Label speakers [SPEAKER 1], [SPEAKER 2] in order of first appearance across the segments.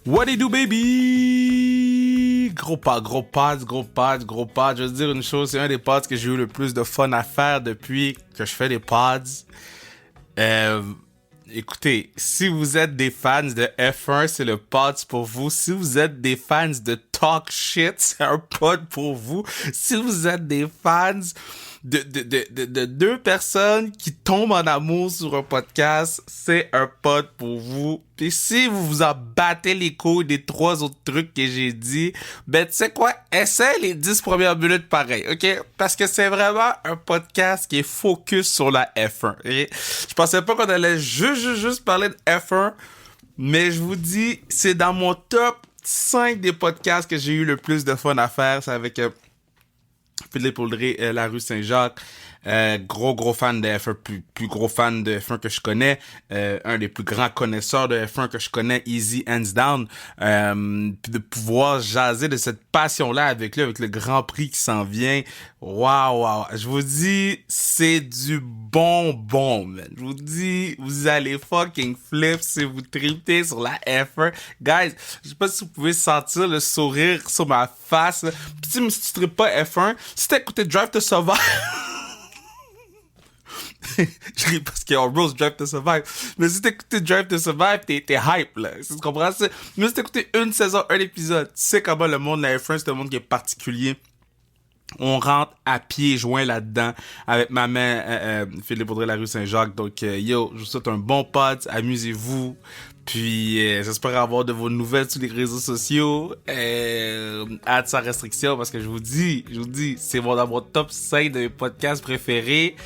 [SPEAKER 1] What it do, baby? Gros pod. Je veux dire une chose, c'est un des pods que j'ai eu le plus de fun à faire depuis que je fais des pods. Écoutez, si vous êtes des fans de F1, c'est le pod pour vous. Si vous êtes des fans de talk shit, c'est un pod pour vous. Si vous êtes des fans de deux personnes qui tombent en amour sur un podcast, c'est un pod pour vous. Puis si vous vous en battez les couilles des 3 autres trucs que j'ai dit, ben tu sais quoi, essaie les 10 premières minutes pareil, ok? Parce que c'est vraiment un podcast qui est focus sur la F1, ok? Je pensais pas qu'on allait juste parler de F1, mais je vous dis, c'est dans mon top 5 des podcasts que j'ai eu le plus de fun à faire. C'est avec Philippe Audrey, La Rue Saint-Jacques. Gros fan de F1, plus gros fan de F1 que je connais, un des plus grands connaisseurs de F1 que je connais, easy hands down, puis de pouvoir jaser de cette passion-là avec lui, avec le Grand Prix qui s'en vient. Wow, je vous dis, c'est du bonbon, man. Je vous dis, vous allez fucking flip si vous tripez sur la F1. Guys, je sais pas si vous pouvez sentir le sourire sur ma face, là. Puis si tu tripes pas F1, si t'as écouté Drive to Survive, je ris parce qu'on rose Drive to Survive. Mais si t'écoutes Drive to Survive, t'es hype, là. Tu comprends ça? Mais si t'écoutes une saison, un épisode, tu sais comment le monde de la F1, c'est un monde qui est particulier. On rentre à pieds joints là-dedans avec ma main, Philippe Audrey, La Rue Saint-Jacques. Donc, yo, je vous souhaite un bon pod. Amusez-vous. Puis, j'espère avoir de vos nouvelles sur les réseaux sociaux. Hâte sans restriction parce que je vous dis, c'est dans mon top 5 de mes podcasts préférés.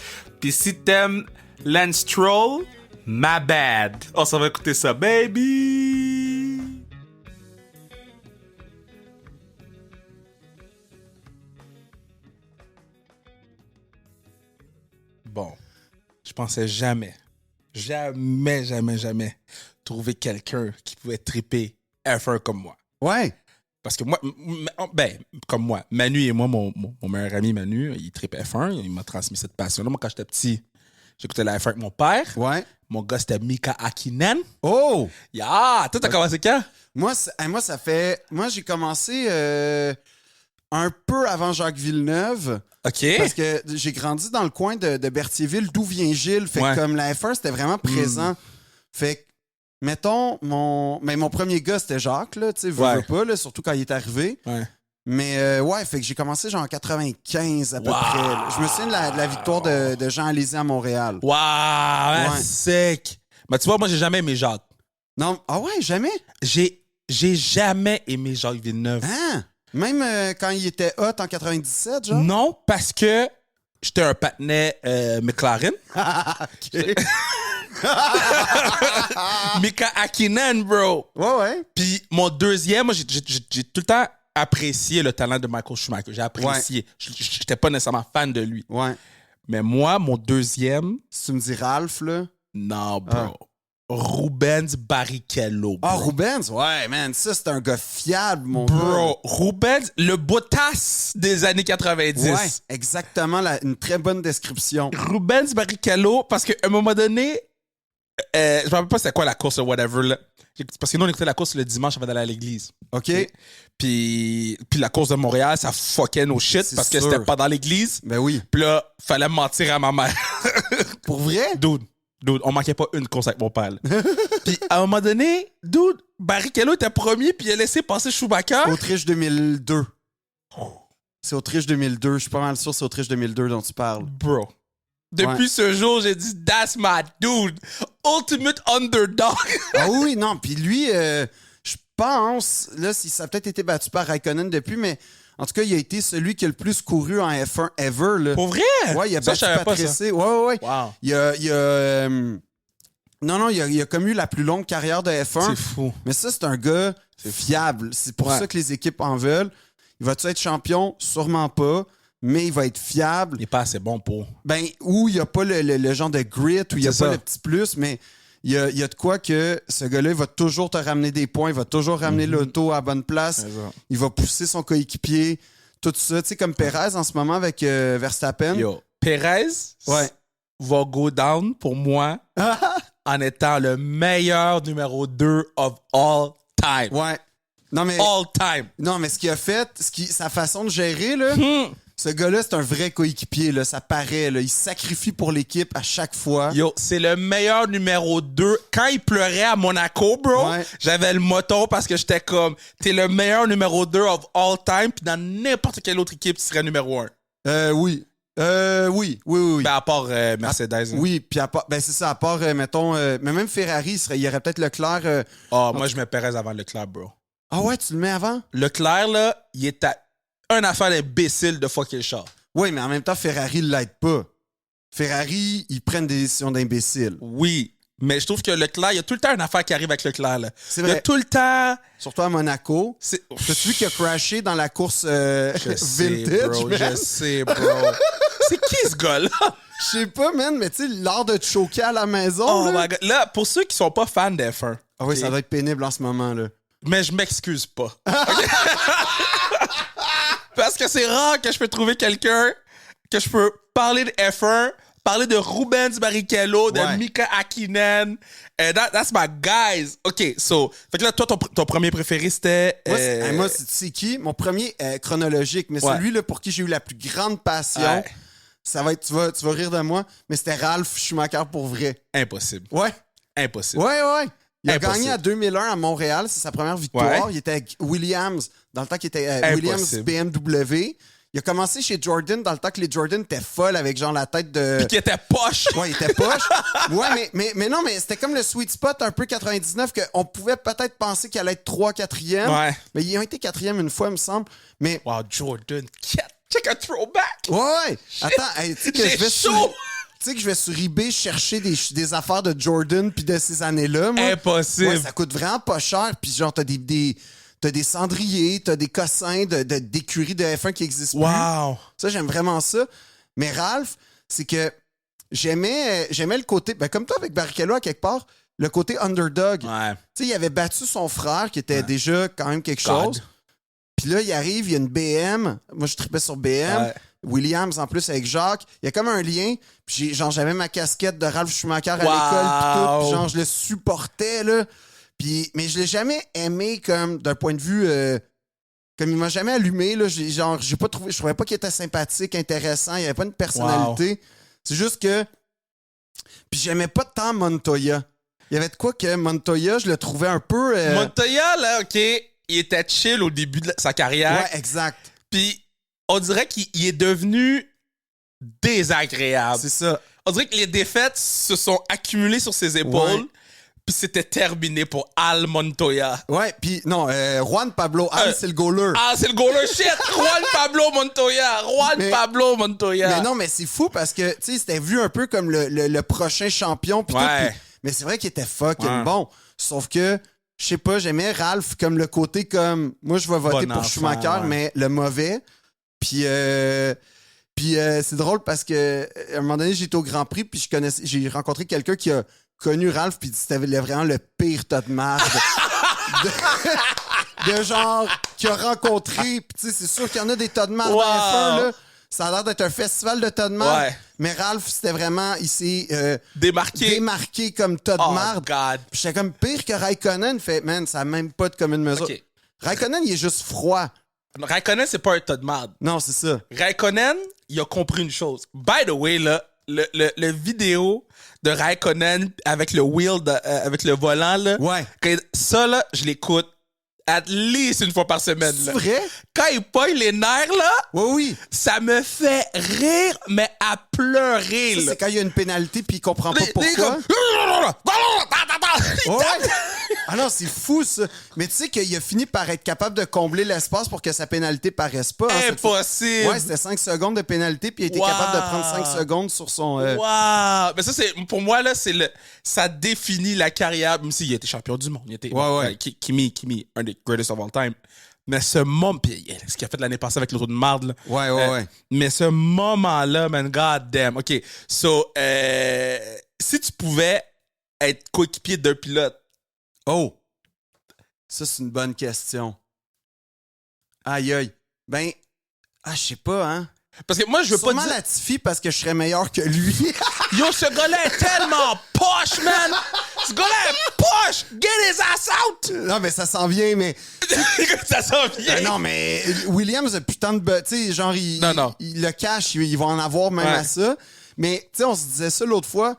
[SPEAKER 1] Puis si t'aimes Lance Stroll, my bad. On s'en va écouter ça, baby! Bon, je pensais jamais trouver quelqu'un qui pouvait tripper F1 comme moi.
[SPEAKER 2] Ouais.
[SPEAKER 1] Parce que moi, comme moi, Manu et moi, mon meilleur ami Manu, il trippe F1, il m'a transmis cette passion-là. Moi, quand j'étais petit, j'écoutais la F1 avec mon père.
[SPEAKER 2] Ouais.
[SPEAKER 1] Mon gars, c'était Mika Hakkinen.
[SPEAKER 2] Oh!
[SPEAKER 1] Yeah! Toi, t'as commencé quand?
[SPEAKER 2] Moi, ça fait... Moi, j'ai commencé un peu avant Jacques Villeneuve.
[SPEAKER 1] OK.
[SPEAKER 2] Parce que j'ai grandi dans le coin de Berthierville, d'où vient Gilles. Fait que comme la F1, c'était vraiment présent. Fait que, mettons, mon premier gars, c'était Jacques, là, tu sais, veux pas, là, surtout quand il est arrivé.
[SPEAKER 1] Ouais.
[SPEAKER 2] Mais ouais, fait que j'ai commencé genre en 95 à peu près. Là. Je me souviens de la victoire de Jean Alési à Montréal.
[SPEAKER 1] Wow! Ouais. Sec! Mais tu vois, moi, j'ai jamais aimé Jacques.
[SPEAKER 2] Non, ah ouais, jamais?
[SPEAKER 1] J'ai jamais aimé Jacques Villeneuve.
[SPEAKER 2] Hein? Même quand il était hot en 97, genre?
[SPEAKER 1] Non, parce que j'étais un patinet McLaren.
[SPEAKER 2] OK.
[SPEAKER 1] Mika Hakkinen, bro.
[SPEAKER 2] Ouais.
[SPEAKER 1] Puis mon deuxième, moi, j'ai tout le temps apprécié le talent de Michael Schumacher. J'ai apprécié. Ouais. J'étais pas nécessairement fan de lui.
[SPEAKER 2] Ouais.
[SPEAKER 1] Mais moi, mon deuxième...
[SPEAKER 2] Si tu me dis Ralph, là...
[SPEAKER 1] Non, bro. Rubens Barrichello, bro.
[SPEAKER 2] Ah, Rubens? Ouais, man, ça, c'est un gars fiable, mon gars.
[SPEAKER 1] Bro, Rubens, le Bottas des années 90.
[SPEAKER 2] Ouais, exactement, une très bonne description.
[SPEAKER 1] Rubens Barrichello, parce qu'à un moment donné, je me rappelle pas c'était quoi la course ou whatever, là. Parce que nous, on écoutait la course le dimanche avant d'aller à l'église.
[SPEAKER 2] OK.
[SPEAKER 1] Puis la course de Montréal, ça fuckait nos shit parce que c'était pas dans l'église.
[SPEAKER 2] Ben oui.
[SPEAKER 1] Puis là, fallait mentir à ma mère.
[SPEAKER 2] Pour vrai?
[SPEAKER 1] Dude, on manquait pas une course avec mon père. Puis à un moment donné, Barrichello était premier puis il a laissé passer Schumacher.
[SPEAKER 2] Autriche 2002. C'est Autriche 2002. Je suis pas mal sûr que c'est Autriche 2002 dont tu parles.
[SPEAKER 1] Bro. Depuis ce jour, j'ai dit, that's my dude. Ultimate underdog.
[SPEAKER 2] Ah oui, non. Puis lui, je pense, là, ça a peut-être été battu par Raikkonen depuis, mais en tout cas, il a été celui qui a le plus couru en F1 ever. Là.
[SPEAKER 1] Pour vrai?
[SPEAKER 2] Ouais, il a
[SPEAKER 1] ça,
[SPEAKER 2] battu
[SPEAKER 1] je savais pas ça.
[SPEAKER 2] Patrese. Ouais.
[SPEAKER 1] Wow.
[SPEAKER 2] Il a il a comme eu la plus longue carrière de F1.
[SPEAKER 1] C'est fou.
[SPEAKER 2] Mais ça, c'est un gars fiable. C'est pour ça que les équipes en veulent. Il va-tu être champion? Sûrement pas. Mais il va être fiable.
[SPEAKER 1] Il est pas assez bon pour.
[SPEAKER 2] Ben, où il n'y a pas le genre de grit, où il n'y a pas le petit plus, mais il y a de quoi que ce gars-là, il va toujours te ramener des points, il va toujours ramener l'auto à la bonne place, il va pousser son coéquipier, tout ça. Tu sais, comme Perez en ce moment avec Verstappen.
[SPEAKER 1] Yo, Perez va go down pour moi en étant le meilleur numéro 2 of all time.
[SPEAKER 2] Ouais. Non, mais...
[SPEAKER 1] All time.
[SPEAKER 2] Non, mais ce qu'il a fait, sa façon de gérer, là, ce gars-là, c'est un vrai coéquipier, là. Ça paraît, là. Il se sacrifie pour l'équipe à chaque fois.
[SPEAKER 1] Yo, c'est le meilleur numéro 2. Quand il pleurait à Monaco, bro, j'avais le moton parce que j'étais comme, t'es le meilleur numéro 2 of all time, puis dans n'importe quelle autre équipe, tu serais numéro 1.
[SPEAKER 2] Oui. Oui.
[SPEAKER 1] Ben, à part Mercedes.
[SPEAKER 2] Oui, puis à part, ben c'est ça, à part, mettons, mais même Ferrari, il y aurait peut-être Leclerc.
[SPEAKER 1] Moi, je mets Perez avant Leclerc, bro.
[SPEAKER 2] Ah ouais, tu le mets avant?
[SPEAKER 1] Leclerc, là, il est à une affaire d'imbécile de fucker le char.
[SPEAKER 2] Oui, mais en même temps, Ferrari ne l'aide pas. Ferrari, ils prennent des décisions d'imbéciles.
[SPEAKER 1] Oui, mais je trouve que Leclerc, il y a tout le temps une affaire qui arrive avec Leclerc, là.
[SPEAKER 2] C'est vrai.
[SPEAKER 1] Il y a tout le temps...
[SPEAKER 2] Surtout à Monaco. T'as-tu vu qu'il a crashé dans la course vintage,
[SPEAKER 1] Je sais, bro. C'est qui ce gars-là?
[SPEAKER 2] Je sais pas, man, mais tu sais, l'art de te choquer à la maison.
[SPEAKER 1] Oh
[SPEAKER 2] là.
[SPEAKER 1] my God. Là, pour ceux qui sont pas fans d'F1...
[SPEAKER 2] Ah oui, ça va être pénible en ce moment, là.
[SPEAKER 1] Mais je m'excuse pas. Parce que c'est rare que je peux trouver quelqu'un que je peux parler de F1, parler de Rubens Barrichello, de Mika Hakkinen. That's my guys. OK, so... Fait que là, toi, ton premier préféré, c'était...
[SPEAKER 2] Moi, tu sais qui? Mon premier chronologique, mais celui là pour qui j'ai eu la plus grande passion, ça va être... Tu vas rire de moi, mais c'était Ralph Schumacher pour vrai.
[SPEAKER 1] Impossible.
[SPEAKER 2] Ouais.
[SPEAKER 1] Impossible.
[SPEAKER 2] Ouais. Il a gagné à 2001 à Montréal, c'est sa première victoire. Ouais. Il était avec Williams, dans le temps qu'il était Williams BMW. Il a commencé chez Jordan dans le temps que les Jordan étaient folles avec genre la tête de...
[SPEAKER 1] Puis qu'il était poche.
[SPEAKER 2] Ouais, il était poche. Ouais, mais non, mais c'était comme le sweet spot un peu 99 qu'on pouvait peut-être penser qu'il allait être 3, 4e. Ouais. Mais ils ont été 4e une fois, il me semble. Mais...
[SPEAKER 1] Wow, Jordan, check a throwback.
[SPEAKER 2] Ouais. Attends, tu sais que je vais chaud. Tu sais que je vais sur eBay chercher des affaires de Jordan puis de ces années-là, moi.
[SPEAKER 1] Impossible.
[SPEAKER 2] Ouais, ça coûte vraiment pas cher. Puis genre, t'as des cendriers, t'as des cossins d'écuries de F1 qui existent plus.
[SPEAKER 1] Wow.
[SPEAKER 2] Ça, j'aime vraiment ça. Mais Ralph, c'est que j'aimais le côté... Ben, comme toi avec Barrichello, à quelque part, le côté underdog.
[SPEAKER 1] Ouais.
[SPEAKER 2] Tu sais, il avait battu son frère, qui était déjà quand même quelque chose. Puis là, il arrive, il y a une BM. Moi, je tripais sur BM. Ouais. Williams, en plus, avec Jacques. Il y a comme un lien. Puis j'avais ma casquette de Ralph Schumacher à l'école. Puis tout. Puis genre, je le supportais, là. Mais je l'ai jamais aimé comme d'un point de vue... comme il m'a jamais allumé, là. Je trouvais pas qu'il était sympathique, intéressant. Il avait pas une personnalité. C'est juste que... Puis j'aimais pas tant Montoya. Il y avait de quoi que Montoya, je le trouvais un peu...
[SPEAKER 1] Montoya, là, OK, il était chill au début de sa carrière.
[SPEAKER 2] Ouais, exact.
[SPEAKER 1] Puis on dirait qu'il est devenu désagréable.
[SPEAKER 2] C'est ça.
[SPEAKER 1] On dirait que les défaites se sont accumulées sur ses épaules. Ouais. Puis c'était terminé pour Al Montoya.
[SPEAKER 2] Ouais, puis non, Juan Pablo. Al, c'est le goaler.
[SPEAKER 1] Ah, c'est le goaler, shit! Juan Pablo Montoya. Pablo Montoya.
[SPEAKER 2] Mais non, mais c'est fou parce que, tu sais, c'était vu un peu comme le prochain champion. Pis tout, mais c'est vrai qu'il était fucking bon. Sauf que, je sais pas, j'aimais Ralph comme le côté comme... Moi, je vais voter pour Schumacher, mais le mauvais. Puis c'est drôle parce que à un moment donné, j'étais au Grand Prix puis j'ai rencontré quelqu'un qui a connu Ralph puis c'était vraiment le pire tas de marde de genre qu'il a rencontré. Puis tu sais, c'est sûr qu'il y en a des tas de marde dans F1, là. Ça a l'air d'être un festival de tas de marde. Ouais. Mais Ralph, c'était vraiment... Il s'est démarqué comme tas de marde. Puis j'étais comme pire que Raikkonen. Fait, man, ça n'a même pas de commune mesure. Okay. Raikkonen, il est juste froid.
[SPEAKER 1] Raikkonen, c'est pas un tas de marde.
[SPEAKER 2] Non, c'est ça.
[SPEAKER 1] Raikkonen, il a compris une chose. By the way, là, le vidéo de Raikkonen avec le wheel, avec le volant, là.
[SPEAKER 2] Ouais.
[SPEAKER 1] Ça, là, je l'écoute at least une fois par semaine.
[SPEAKER 2] C'est vrai?
[SPEAKER 1] Quand il pogne les nerfs, là,
[SPEAKER 2] oui.
[SPEAKER 1] Ça me fait rire, mais à pleurer.
[SPEAKER 2] Ça, c'est quand il y a une pénalité puis il comprend pas pourquoi. Ouais. Ah non, c'est fou, ça. Mais tu sais qu'il a fini par être capable de combler l'espace pour que sa pénalité paraisse pas. Hein,
[SPEAKER 1] impossible!
[SPEAKER 2] Ouais, c'était 5 secondes de pénalité puis il était capable de prendre 5 secondes sur son...
[SPEAKER 1] Wow! Mais ça, c'est pour moi, là, ça définit la carrière, même s'il a été champion du monde. Il était, Kimi, un des greatest of all time. Mais ce moment, ce qu'il a fait l'année passée avec le trou de marde, là.
[SPEAKER 2] Ouais.
[SPEAKER 1] Mais ce moment-là, man, god damn. OK, so, si tu pouvais être coéquipier d'un pilote.
[SPEAKER 2] Oh! Ça, c'est une bonne question. Aïe. Ben, je sais pas, hein.
[SPEAKER 1] Parce que moi, je veux
[SPEAKER 2] sûrement
[SPEAKER 1] pas dire...
[SPEAKER 2] Latifi parce que je serais meilleur que lui.
[SPEAKER 1] Yo, ce gars-là est tellement poche, man! Ce gars-là est poche! Get his ass out!
[SPEAKER 2] Non, mais ça s'en vient, mais...
[SPEAKER 1] Ça s'en vient!
[SPEAKER 2] non, mais Williams a putain de... Tu sais, genre, il le cache, il va en avoir même à ça. Mais, tu sais, on se disait ça l'autre fois.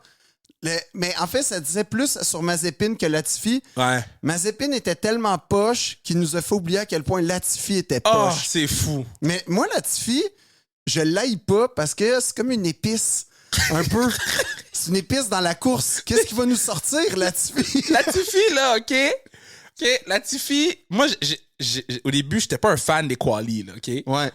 [SPEAKER 2] Mais en fait, ça disait plus sur Mazepin que Latifi.
[SPEAKER 1] Ouais.
[SPEAKER 2] Mazepin était tellement poche qu'il nous a fait oublier à quel point Latifi était poche.
[SPEAKER 1] Oh, c'est fou.
[SPEAKER 2] Mais moi, Latifi, je l'aille pas parce que c'est comme une épice. Un peu. C'est une épice dans la course. Qu'est-ce qui va nous sortir, Latifi?
[SPEAKER 1] Latifi, là, OK? Latifi, moi, au début, j'étais pas un fan des qualis, là, OK?
[SPEAKER 2] Ouais.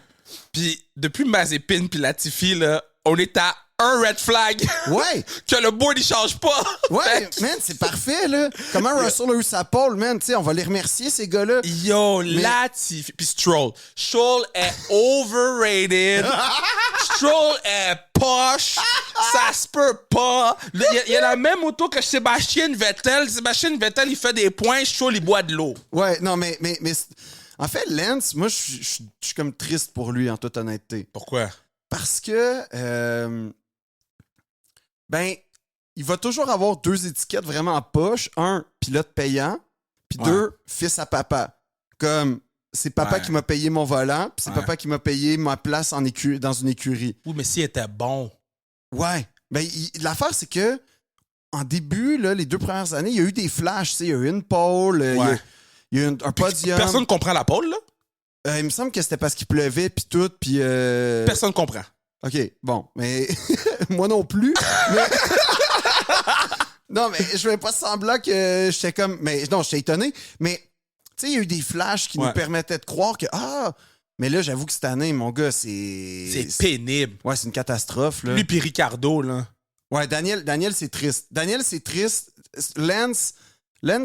[SPEAKER 1] Puis depuis Mazepin puis Latifi, là, on est à un red flag.
[SPEAKER 2] Ouais.
[SPEAKER 1] Que le board, il change pas.
[SPEAKER 2] Ouais, man, c'est parfait, là. Comment Russell a eu sa pole, man? Tu sais, on va les remercier, ces gars-là.
[SPEAKER 1] Yo, Latifi. Puis Stroll. Stroll est overrated. Stroll est poche. Ça se peut pas. Il y a la même auto que Sébastien Vettel. Sébastien Vettel, il fait des points. Stroll, il boit de l'eau.
[SPEAKER 2] Ouais, non, mais en fait, Lance, moi, je suis comme triste pour lui, en toute honnêteté.
[SPEAKER 1] Pourquoi?
[SPEAKER 2] Parce que, il va toujours avoir deux étiquettes vraiment en poche. Un, pilote payant, puis deux, fils à papa. Comme, c'est papa qui m'a payé mon volant, puis c'est papa qui m'a payé ma place dans une écurie.
[SPEAKER 1] Oui, mais s'il était bon.
[SPEAKER 2] Ouais. Ben, l'affaire, c'est que, en début, là, les 2 premières années, il y a eu des flashs, tu sais, il y a eu une pole, il y a eu un podium.
[SPEAKER 1] Personne comprend la pole, là?
[SPEAKER 2] Il me semble que c'était parce qu'il pleuvait, puis tout, puis...
[SPEAKER 1] Personne comprend.
[SPEAKER 2] OK, bon, mais moi non plus. Non, mais je vais pas semblant que j'étais comme... Mais non, j'étais étonné. Mais, tu sais, il y a eu des flashs qui nous permettaient de croire que... mais là, j'avoue que cette année, mon gars,
[SPEAKER 1] c'est pénible.
[SPEAKER 2] Ouais, c'est une catastrophe, là.
[SPEAKER 1] Lui puis Ricardo, là.
[SPEAKER 2] Ouais, Daniel, c'est triste. Daniel, c'est triste. Lance,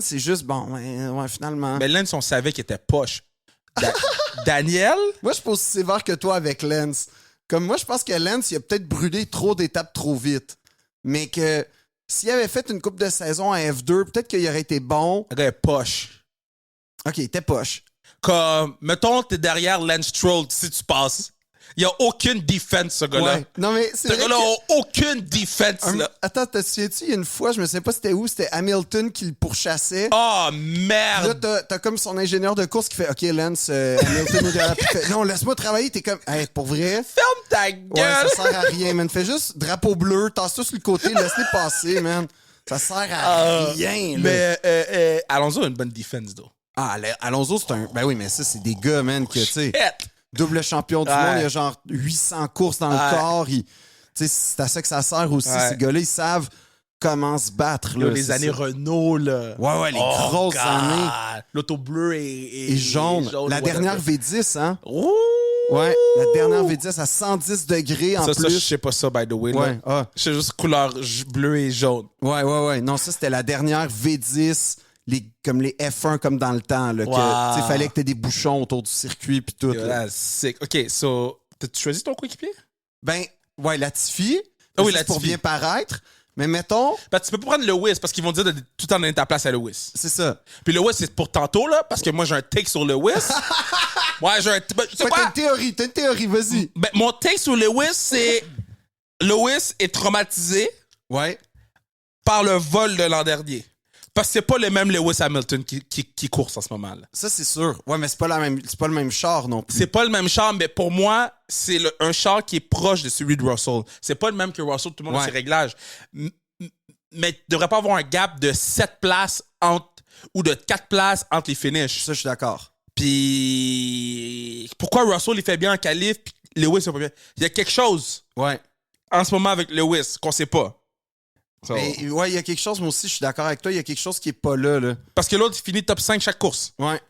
[SPEAKER 2] c'est juste, bon, ouais, finalement...
[SPEAKER 1] Mais Lance, on savait qu'il était poche. Daniel?
[SPEAKER 2] Moi, je suis pas aussi sévère que toi avec Lance. Comme moi, je pense que Lance, il a peut-être brûlé trop d'étapes trop vite. Mais que s'il avait fait une coupe de saison à F2, peut-être qu'il aurait été bon.
[SPEAKER 1] Le gars est poche.
[SPEAKER 2] OK, il était poche.
[SPEAKER 1] Comme, mettons, t'es derrière Lance Stroll, si tu passes. Il n'y a aucune défense, ce gars-là.
[SPEAKER 2] Ouais. Non, mais c'est
[SPEAKER 1] ce gars-là n'a aucune défense, là.
[SPEAKER 2] Attends, te souviens-tu, il y a une fois, je me sais pas c'était où, c'était Hamilton qui le pourchassait.
[SPEAKER 1] Oh, merde!
[SPEAKER 2] Là, t'as comme son ingénieur de course qui fait « OK, Lance, Hamilton est derrière. » Non, laisse-moi travailler. T'es comme « Hey, pour vrai? »
[SPEAKER 1] Ferme ta gueule!
[SPEAKER 2] Ouais, ça sert à rien, man. Fais juste drapeau bleu, tasse tout sur le côté, laisse-les passer, man. Ça sert à rien, là.
[SPEAKER 1] Mais Alonso a une bonne défense, though.
[SPEAKER 2] Alonso, c'est un... Ben oui, mais ça, c'est des gars, man, que, tu sais... Double champion du monde, il y a genre 800 courses dans le corps. C'est à ça que ça sert aussi. Ces gars-là, ils savent comment se battre. Là,
[SPEAKER 1] les années Renault, là.
[SPEAKER 2] Ouais, les grosses années.
[SPEAKER 1] L'auto bleu et
[SPEAKER 2] jaune. La dernière V10, hein?
[SPEAKER 1] Ouh!
[SPEAKER 2] Ouais, la dernière V10 à 110 degrés en plus.
[SPEAKER 1] Ça, je sais pas ça, by the way.
[SPEAKER 2] Ouais.
[SPEAKER 1] Je sais juste couleur bleu et jaune.
[SPEAKER 2] Ouais. Non, ça, c'était la dernière V10... comme les F1 comme dans le temps, là, que il fallait que t'aies des bouchons autour du circuit puis tout.
[SPEAKER 1] Sick. OK, so, t'as-tu choisi ton coéquipier?
[SPEAKER 2] Ben, ouais, Latifi.
[SPEAKER 1] Oui, Latifi.
[SPEAKER 2] Pour bien paraître. Mais mettons...
[SPEAKER 1] Ben, tu peux pas prendre Lewis parce qu'ils vont dire de tout le temps donner ta place à Lewis.
[SPEAKER 2] C'est ça.
[SPEAKER 1] Puis Lewis, c'est pour tantôt, là, parce que moi, j'ai un take sur Lewis. Ouais, j'ai un...
[SPEAKER 2] t'as une théorie, vas-y.
[SPEAKER 1] Ben, mon take sur Lewis, c'est... Lewis est traumatisé par le vol de l'an dernier. Parce que c'est pas le même Lewis Hamilton qui course en ce moment. Là.
[SPEAKER 2] Ça, c'est sûr. Ouais, mais c'est pas le même char non plus.
[SPEAKER 1] C'est pas le même char, mais pour moi, c'est un char qui est proche de celui de Russell. C'est pas le même que Russell, tout le monde a ses réglages. Mais il devrait pas avoir un gap de 7 places ou de 4 places entre les finishes.
[SPEAKER 2] Ça, je suis d'accord.
[SPEAKER 1] Puis pourquoi Russell, il fait bien en qualif, puis Lewis, il fait pas bien? Il y a quelque chose en ce moment avec Lewis qu'on sait pas.
[SPEAKER 2] Mais ouais, il y a quelque chose, moi aussi, je suis d'accord avec toi, il y a quelque chose qui est pas là.
[SPEAKER 1] Parce que l'autre, il finit top 5 chaque course.
[SPEAKER 2] Ouais.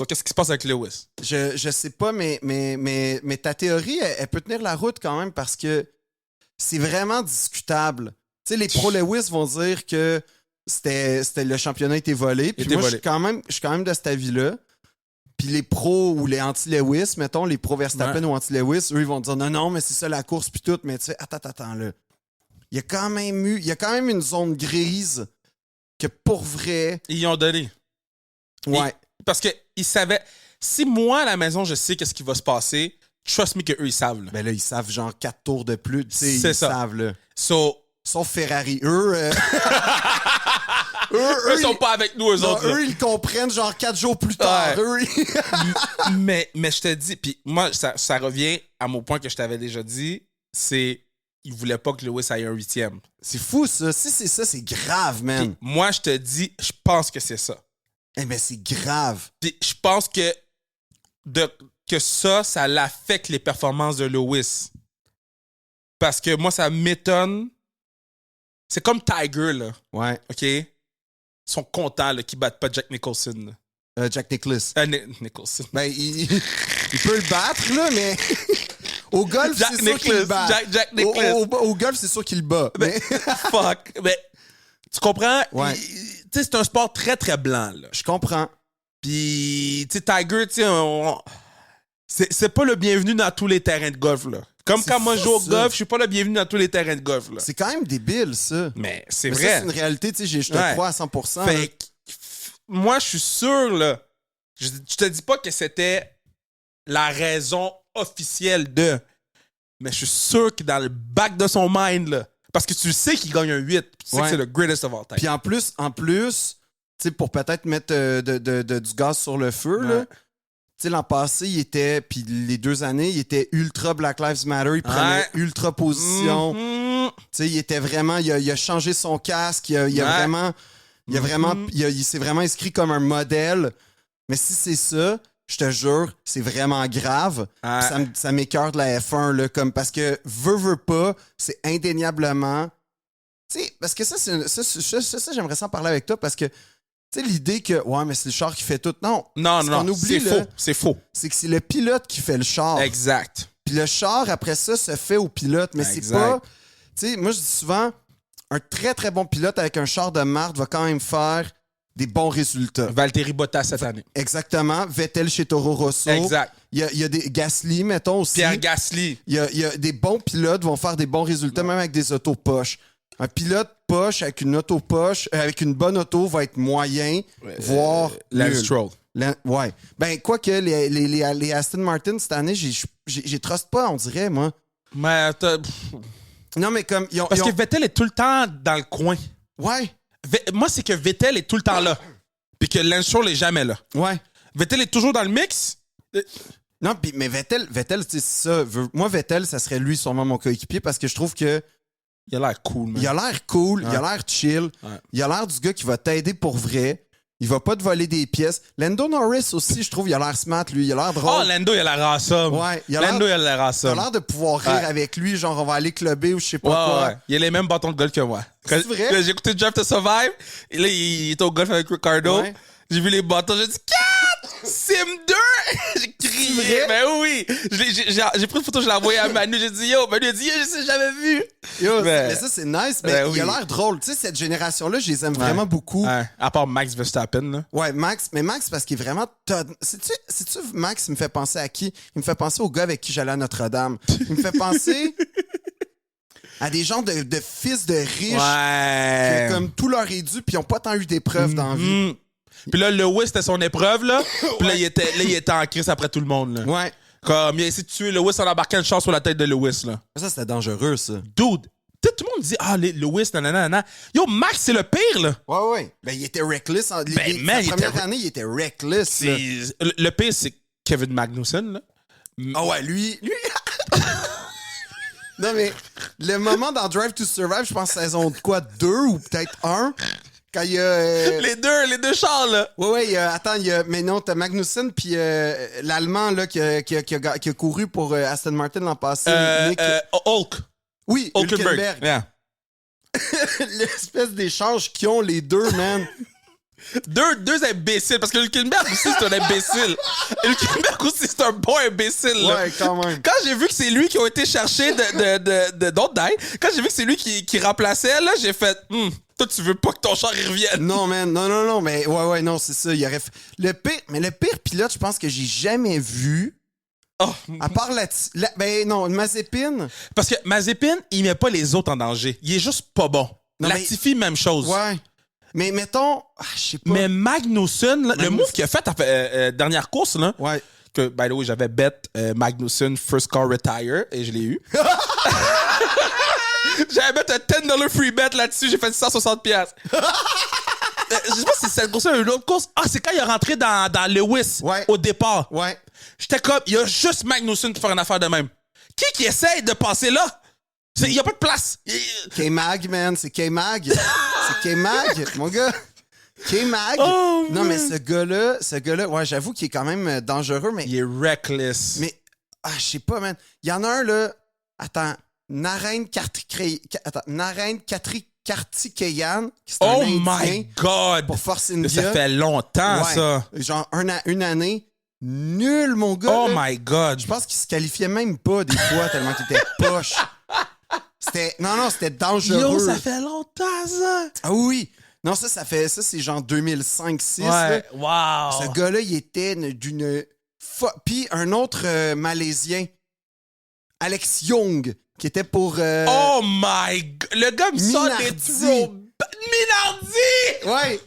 [SPEAKER 1] Qu'est-ce qui se passe avec Lewis?
[SPEAKER 2] Je sais pas, mais ta théorie, elle peut tenir la route quand même parce que c'est vraiment discutable. Tu sais, les pro-Lewis vont dire que c'était le championnat était volé. Puis moi, je suis quand même de cet avis-là. Puis les pros ou les anti-Lewis, mettons, les pro-Verstappen ou anti-Lewis, eux, ils vont dire non, mais c'est ça la course puis tout. Mais tu sais, attends, là. Il y a quand même une zone grise que pour vrai...
[SPEAKER 1] Ils y ont donné.
[SPEAKER 2] Ouais.
[SPEAKER 1] Parce qu'ils savaient... Si moi, à la maison, je sais qu'est-ce qui va se passer, trust me qu'eux, ils savent. Là.
[SPEAKER 2] Ben là, ils savent genre 4 tours de plus. Tu sais,
[SPEAKER 1] ils
[SPEAKER 2] savent, là.
[SPEAKER 1] Sauf
[SPEAKER 2] Ferrari. Eux...
[SPEAKER 1] Eux sont pas avec nous, eux
[SPEAKER 2] non,
[SPEAKER 1] autres.
[SPEAKER 2] Eux, ils comprennent genre 4 jours plus tard.
[SPEAKER 1] Ouais.
[SPEAKER 2] Eux,
[SPEAKER 1] mais je te dis, puis moi, ça revient à mon point que je t'avais déjà dit, c'est ils voulaient pas que Lewis aille un 8e.
[SPEAKER 2] c'est fou, ça. Si c'est ça, c'est grave, man.
[SPEAKER 1] Puis moi, je te dis, je pense que c'est ça.
[SPEAKER 2] Eh ben, c'est grave.
[SPEAKER 1] Puis je pense que ça l'affecte les performances de Lewis. Parce que moi, ça m'étonne. C'est comme Tiger, là.
[SPEAKER 2] Ouais.
[SPEAKER 1] OK? Ils sont contents là, qu'ils battent pas Jack Nicholson.
[SPEAKER 2] Jack Nicklaus.
[SPEAKER 1] Nicholson.
[SPEAKER 2] Ben, il peut le battre, là, mais au golf,
[SPEAKER 1] Jack
[SPEAKER 2] c'est sûr qu'il le
[SPEAKER 1] Nicklaus.
[SPEAKER 2] bat.
[SPEAKER 1] Jack Nicklaus.
[SPEAKER 2] Au golf, c'est sûr qu'il le bat. Mais...
[SPEAKER 1] Fuck. Mais, tu comprends?
[SPEAKER 2] Ouais.
[SPEAKER 1] Tu sais, c'est un sport très, très blanc, là.
[SPEAKER 2] Je comprends.
[SPEAKER 1] Puis, tu sais, Tiger, tu sais, c'est pas le bienvenu dans tous les terrains de golf, là. Comme
[SPEAKER 2] C'est
[SPEAKER 1] quand moi je joue au
[SPEAKER 2] fou,
[SPEAKER 1] golf,
[SPEAKER 2] ça.
[SPEAKER 1] je suis pas le bienvenu dans tous les terrains de golf, là.
[SPEAKER 2] C'est quand même débile, ça.
[SPEAKER 1] Mais c'est
[SPEAKER 2] Mais
[SPEAKER 1] vrai.
[SPEAKER 2] ça, c'est une réalité, tu sais, je te
[SPEAKER 1] Ouais.
[SPEAKER 2] crois à 100%.
[SPEAKER 1] Fait que, moi, je suis sûr, là. Je te dis pas que c'était la raison officielle de. Mais je suis sûr que dans le back de son mind, là. Parce que tu sais qu'il gagne un 8. Tu sais
[SPEAKER 2] Ouais.
[SPEAKER 1] que c'est le greatest of all time.
[SPEAKER 2] Puis en plus, tu sais, pour peut-être mettre du gaz sur le feu, là,
[SPEAKER 1] Ouais.
[SPEAKER 2] tu sais, l'an passé, il était, puis les 2 années, il était ultra Black Lives Matter, il prenait
[SPEAKER 1] Ouais.
[SPEAKER 2] ultra position.
[SPEAKER 1] Mhm.
[SPEAKER 2] Tu sais, il était vraiment, il a changé son casque, il a
[SPEAKER 1] Ouais.
[SPEAKER 2] vraiment,
[SPEAKER 1] Mhm.
[SPEAKER 2] il s'est vraiment inscrit comme un modèle. Mais si c'est ça, je te jure, c'est vraiment grave.
[SPEAKER 1] Ouais.
[SPEAKER 2] Puis ça m'écœure de la F1, là, comme, parce que veut pas, c'est indéniablement. Tu sais, parce que ça, j'aimerais ça en parler avec toi, parce que, tu sais, l'idée que, ouais, mais c'est le char qui fait tout. Non.
[SPEAKER 1] Non,
[SPEAKER 2] Ce
[SPEAKER 1] non,
[SPEAKER 2] qu'on oublie,
[SPEAKER 1] c'est
[SPEAKER 2] là,
[SPEAKER 1] faux. C'est faux.
[SPEAKER 2] c'est que c'est le pilote qui fait le char.
[SPEAKER 1] Exact.
[SPEAKER 2] Puis le char, après ça, se fait au pilote. Mais c'est
[SPEAKER 1] Exact.
[SPEAKER 2] pas. Tu sais, moi, je dis souvent, un très, très bon pilote avec un char de marde va quand même faire des bons résultats.
[SPEAKER 1] Valtteri Bottas cette année.
[SPEAKER 2] Exactement. Vettel chez Toro Rosso.
[SPEAKER 1] Exact.
[SPEAKER 2] Il y a des Gasly, mettons aussi.
[SPEAKER 1] Pierre Gasly.
[SPEAKER 2] Il y a des bons pilotes vont faire des bons résultats, même avec des autos poches. Un pilote poche avec une auto poche, avec une bonne auto, va être moyen, voire
[SPEAKER 1] Lance
[SPEAKER 2] nul.
[SPEAKER 1] Stroll.
[SPEAKER 2] Ouais. Ben, quoique les Aston Martin cette année, j'ai trust pas, on dirait, moi.
[SPEAKER 1] Mais
[SPEAKER 2] Non, mais comme.
[SPEAKER 1] parce que Vettel est tout le temps dans le coin.
[SPEAKER 2] Ouais.
[SPEAKER 1] Moi, c'est que Vettel est tout le temps là. Puis que Lance Stroll est jamais là.
[SPEAKER 2] Ouais.
[SPEAKER 1] Vettel est toujours dans le mix.
[SPEAKER 2] Non, mais Vettel, tu sais, ça. Moi, Vettel, ça serait lui sûrement mon coéquipier parce que je trouve que
[SPEAKER 1] Il a l'air cool, man.
[SPEAKER 2] il a l'air cool, il a
[SPEAKER 1] Ouais.
[SPEAKER 2] l'air chill,
[SPEAKER 1] Ouais.
[SPEAKER 2] il a l'air du gars qui va t'aider pour vrai. Il va pas te voler des pièces. Lando Norris aussi, je trouve, il a l'air smart, lui. Il a l'air
[SPEAKER 1] Oh,
[SPEAKER 2] drôle.
[SPEAKER 1] Lando, il a l'air awesome.
[SPEAKER 2] Ouais, il a
[SPEAKER 1] Lando, il a l'air
[SPEAKER 2] Il a
[SPEAKER 1] awesome.
[SPEAKER 2] l'air de pouvoir rire
[SPEAKER 1] Ouais.
[SPEAKER 2] avec lui, genre on va aller clubber ou je sais pas
[SPEAKER 1] Ouais,
[SPEAKER 2] quoi.
[SPEAKER 1] ouais. Il a les mêmes bâtons de golf que moi.
[SPEAKER 2] C'est vrai?
[SPEAKER 1] Quand j'ai écouté Drive to Survive, et là, il était au golf avec Ricardo.
[SPEAKER 2] Ouais.
[SPEAKER 1] J'ai vu les bâtons, j'ai dit 4! Sim 2! J'ai crié.
[SPEAKER 2] vrai?
[SPEAKER 1] Ben oui! J'ai pris une photo, je l'ai envoyée à Manu. J'ai dit yo, Manu a dit yo, je sais jamais vu.
[SPEAKER 2] Yo,
[SPEAKER 1] Mais-
[SPEAKER 2] mais ça, c'est nice, mais
[SPEAKER 1] Ben
[SPEAKER 2] il a
[SPEAKER 1] oui.
[SPEAKER 2] l'air drôle. Tu sais, cette génération-là, je les aime vraiment beaucoup.
[SPEAKER 1] Ouais, à part Max Verstappen, là.
[SPEAKER 2] Ouais, Max, mais Max, parce qu'il est vraiment. Sais-tu, Max, il me fait penser à qui? Il me fait penser au gars avec qui j'allais à Notre-Dame. Il me fait penser à des gens de fils de riches
[SPEAKER 1] Ouais.
[SPEAKER 2] qui, comme tout leur est dû, puis ils n'ont pas tant eu d'épreuves dans la vie.
[SPEAKER 1] Mhm. Puis là, Lewis, c'était son épreuve, là. Puis là, il était en crise après tout le monde, là.
[SPEAKER 2] Ouais.
[SPEAKER 1] Comme, il a essayé de tuer Lewis en embarquant une chance sur la tête de Lewis, là.
[SPEAKER 2] Ça, c'était dangereux, ça.
[SPEAKER 1] Dude, tu sais, tout le monde dit, ah, Lewis, nanana. Yo, Max, c'est le pire, là.
[SPEAKER 2] Ouais, ouais. Ben, il était reckless.
[SPEAKER 1] Man,
[SPEAKER 2] la
[SPEAKER 1] il
[SPEAKER 2] première
[SPEAKER 1] était-
[SPEAKER 2] année, il était reckless. là.
[SPEAKER 1] Le pire, c'est Kevin Magnussen, là.
[SPEAKER 2] Ah ouais, lui. Non, mais le moment dans Drive to Survive, je pense saison 2 ou peut-être 1, quand il y a.
[SPEAKER 1] Les deux chars, là.
[SPEAKER 2] Ouais, attends, mais non, t'as Magnussen puis l'Allemand là, qui a couru pour Aston Martin l'an passé. Nick.
[SPEAKER 1] Hulk.
[SPEAKER 2] Oui,
[SPEAKER 1] Hulkenberg.
[SPEAKER 2] Hülkenberg.
[SPEAKER 1] Yeah.
[SPEAKER 2] L'espèce d'échange qu'ils ont les deux, man.
[SPEAKER 1] Deux imbéciles, parce que Hülkenberg aussi, c'est un imbécile. Hülkenberg aussi, c'est un bon imbécile, là.
[SPEAKER 2] Ouais, quand même.
[SPEAKER 1] Quand j'ai vu que c'est lui qui a été cherché de Don't Die, quand j'ai vu que c'est lui qui remplaçait, là, j'ai fait, toi, tu veux pas que ton char y revienne.
[SPEAKER 2] Non, man, non, mais ouais, non, c'est ça. Il aurait le pire pilote, je pense que j'ai jamais vu,
[SPEAKER 1] Oh.
[SPEAKER 2] à part ben non, Mazepin.
[SPEAKER 1] Parce que Mazepin, il met pas les autres en danger. Il est juste pas bon.
[SPEAKER 2] Non, mais-
[SPEAKER 1] Latifi, même chose.
[SPEAKER 2] Ouais. Mais mettons, je sais pas.
[SPEAKER 1] Mais Magnussen, là, le move qu'il a fait à dernière course, là,
[SPEAKER 2] Ouais.
[SPEAKER 1] que, by the way, j'avais bet Magnussen first car retire et je l'ai eu. J'avais bet un $10 free bet là-dessus, j'ai fait 160$.
[SPEAKER 3] je sais pas si c'est cette course ou une autre course. Ah, c'est quand il est rentré dans Lewis au départ.
[SPEAKER 2] Ouais.
[SPEAKER 3] J'étais comme, il y a juste Magnussen pour faire une affaire de même. Qui essaye de passer là? Il y a pas de place.
[SPEAKER 2] K-Mag, man, c'est K-Mag. C'est K-Mag, mon gars. K-Mag.
[SPEAKER 3] Oh,
[SPEAKER 2] non, mais ce gars-là, ouais, j'avoue qu'il est quand même dangereux, mais.
[SPEAKER 3] Il est reckless.
[SPEAKER 2] Mais, je sais pas, man. Il y en a un, là. Attends. Naren Kartikeyan, qui c'est un Indien
[SPEAKER 3] my God!
[SPEAKER 2] pour Force India.
[SPEAKER 3] Ça fait longtemps,
[SPEAKER 2] ouais,
[SPEAKER 3] ça.
[SPEAKER 2] Genre une année. Nul, mon gars.
[SPEAKER 3] Oh
[SPEAKER 2] là.
[SPEAKER 3] my God!
[SPEAKER 2] Je pense qu'il se qualifiait même pas des fois tellement qu'il était poche. C'était dangereux.
[SPEAKER 3] Yo, ça fait longtemps, ça!
[SPEAKER 2] Ah oui! Non, ça c'est genre 2005-6.
[SPEAKER 3] Ouais, wow!
[SPEAKER 2] Ce gars-là, il était d'une... Puis un autre Malaisien, Alex Young, qui était pour...
[SPEAKER 3] Oh my God! Le gars me sort des trop... Minardi!
[SPEAKER 2] Ouais!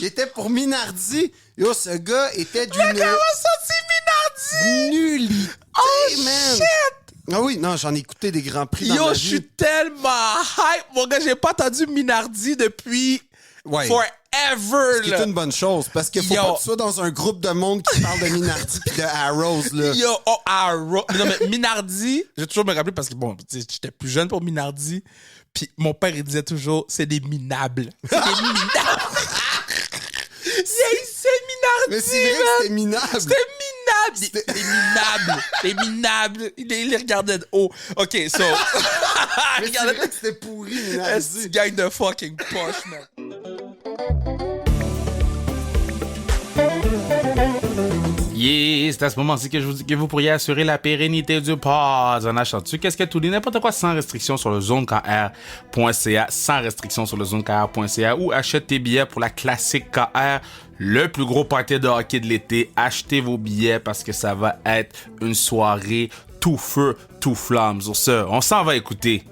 [SPEAKER 2] Il était pour Minardi. Yo, ce gars était d'une...
[SPEAKER 3] Mais comment ça, c'est Minardi?
[SPEAKER 2] Nullité,
[SPEAKER 3] oh,
[SPEAKER 2] man!
[SPEAKER 3] Shit!
[SPEAKER 2] Ah oui, non, j'en ai écouté des grands prix dans ma vie.
[SPEAKER 3] Yo, je suis tellement hype! Mon gars, j'ai pas entendu Minardi depuis...
[SPEAKER 2] Ouais.
[SPEAKER 3] Forever!
[SPEAKER 2] Ce qui est une bonne chose, parce qu'il faut pas que tu sois dans un groupe de monde qui parle de Minardi pis de Arrows, là.
[SPEAKER 3] Yo, Arrows! Non, mais Minardi, j'ai toujours me rappelé parce que, bon, j'étais plus jeune pour Minardi, puis mon père, il disait toujours, c'est des minables. C'est des minables! C'est Minardi!
[SPEAKER 2] Mais c'est vrai que c'était minable!
[SPEAKER 3] C'était minable! Des minables! Il les regardait de haut. OK, so...
[SPEAKER 2] Mais c'est vrai que c'était pourri, Minardi.
[SPEAKER 3] Est-ce que gang de fucking poche, man?
[SPEAKER 1] Yeah, c'est à ce moment-ci que je vous dis que vous pourriez assurer la pérennité du pod en achetant dessus. Qu'est-ce que tout dit? N'importe quoi sans restriction sur le zonekr.ca, sans restriction sur le zonekr.ca ou achète tes billets pour la classique KR, le plus gros party de hockey de l'été. Achetez vos billets parce que ça va être une soirée tout feu, tout flamme. Sur ce, on s'en va écouter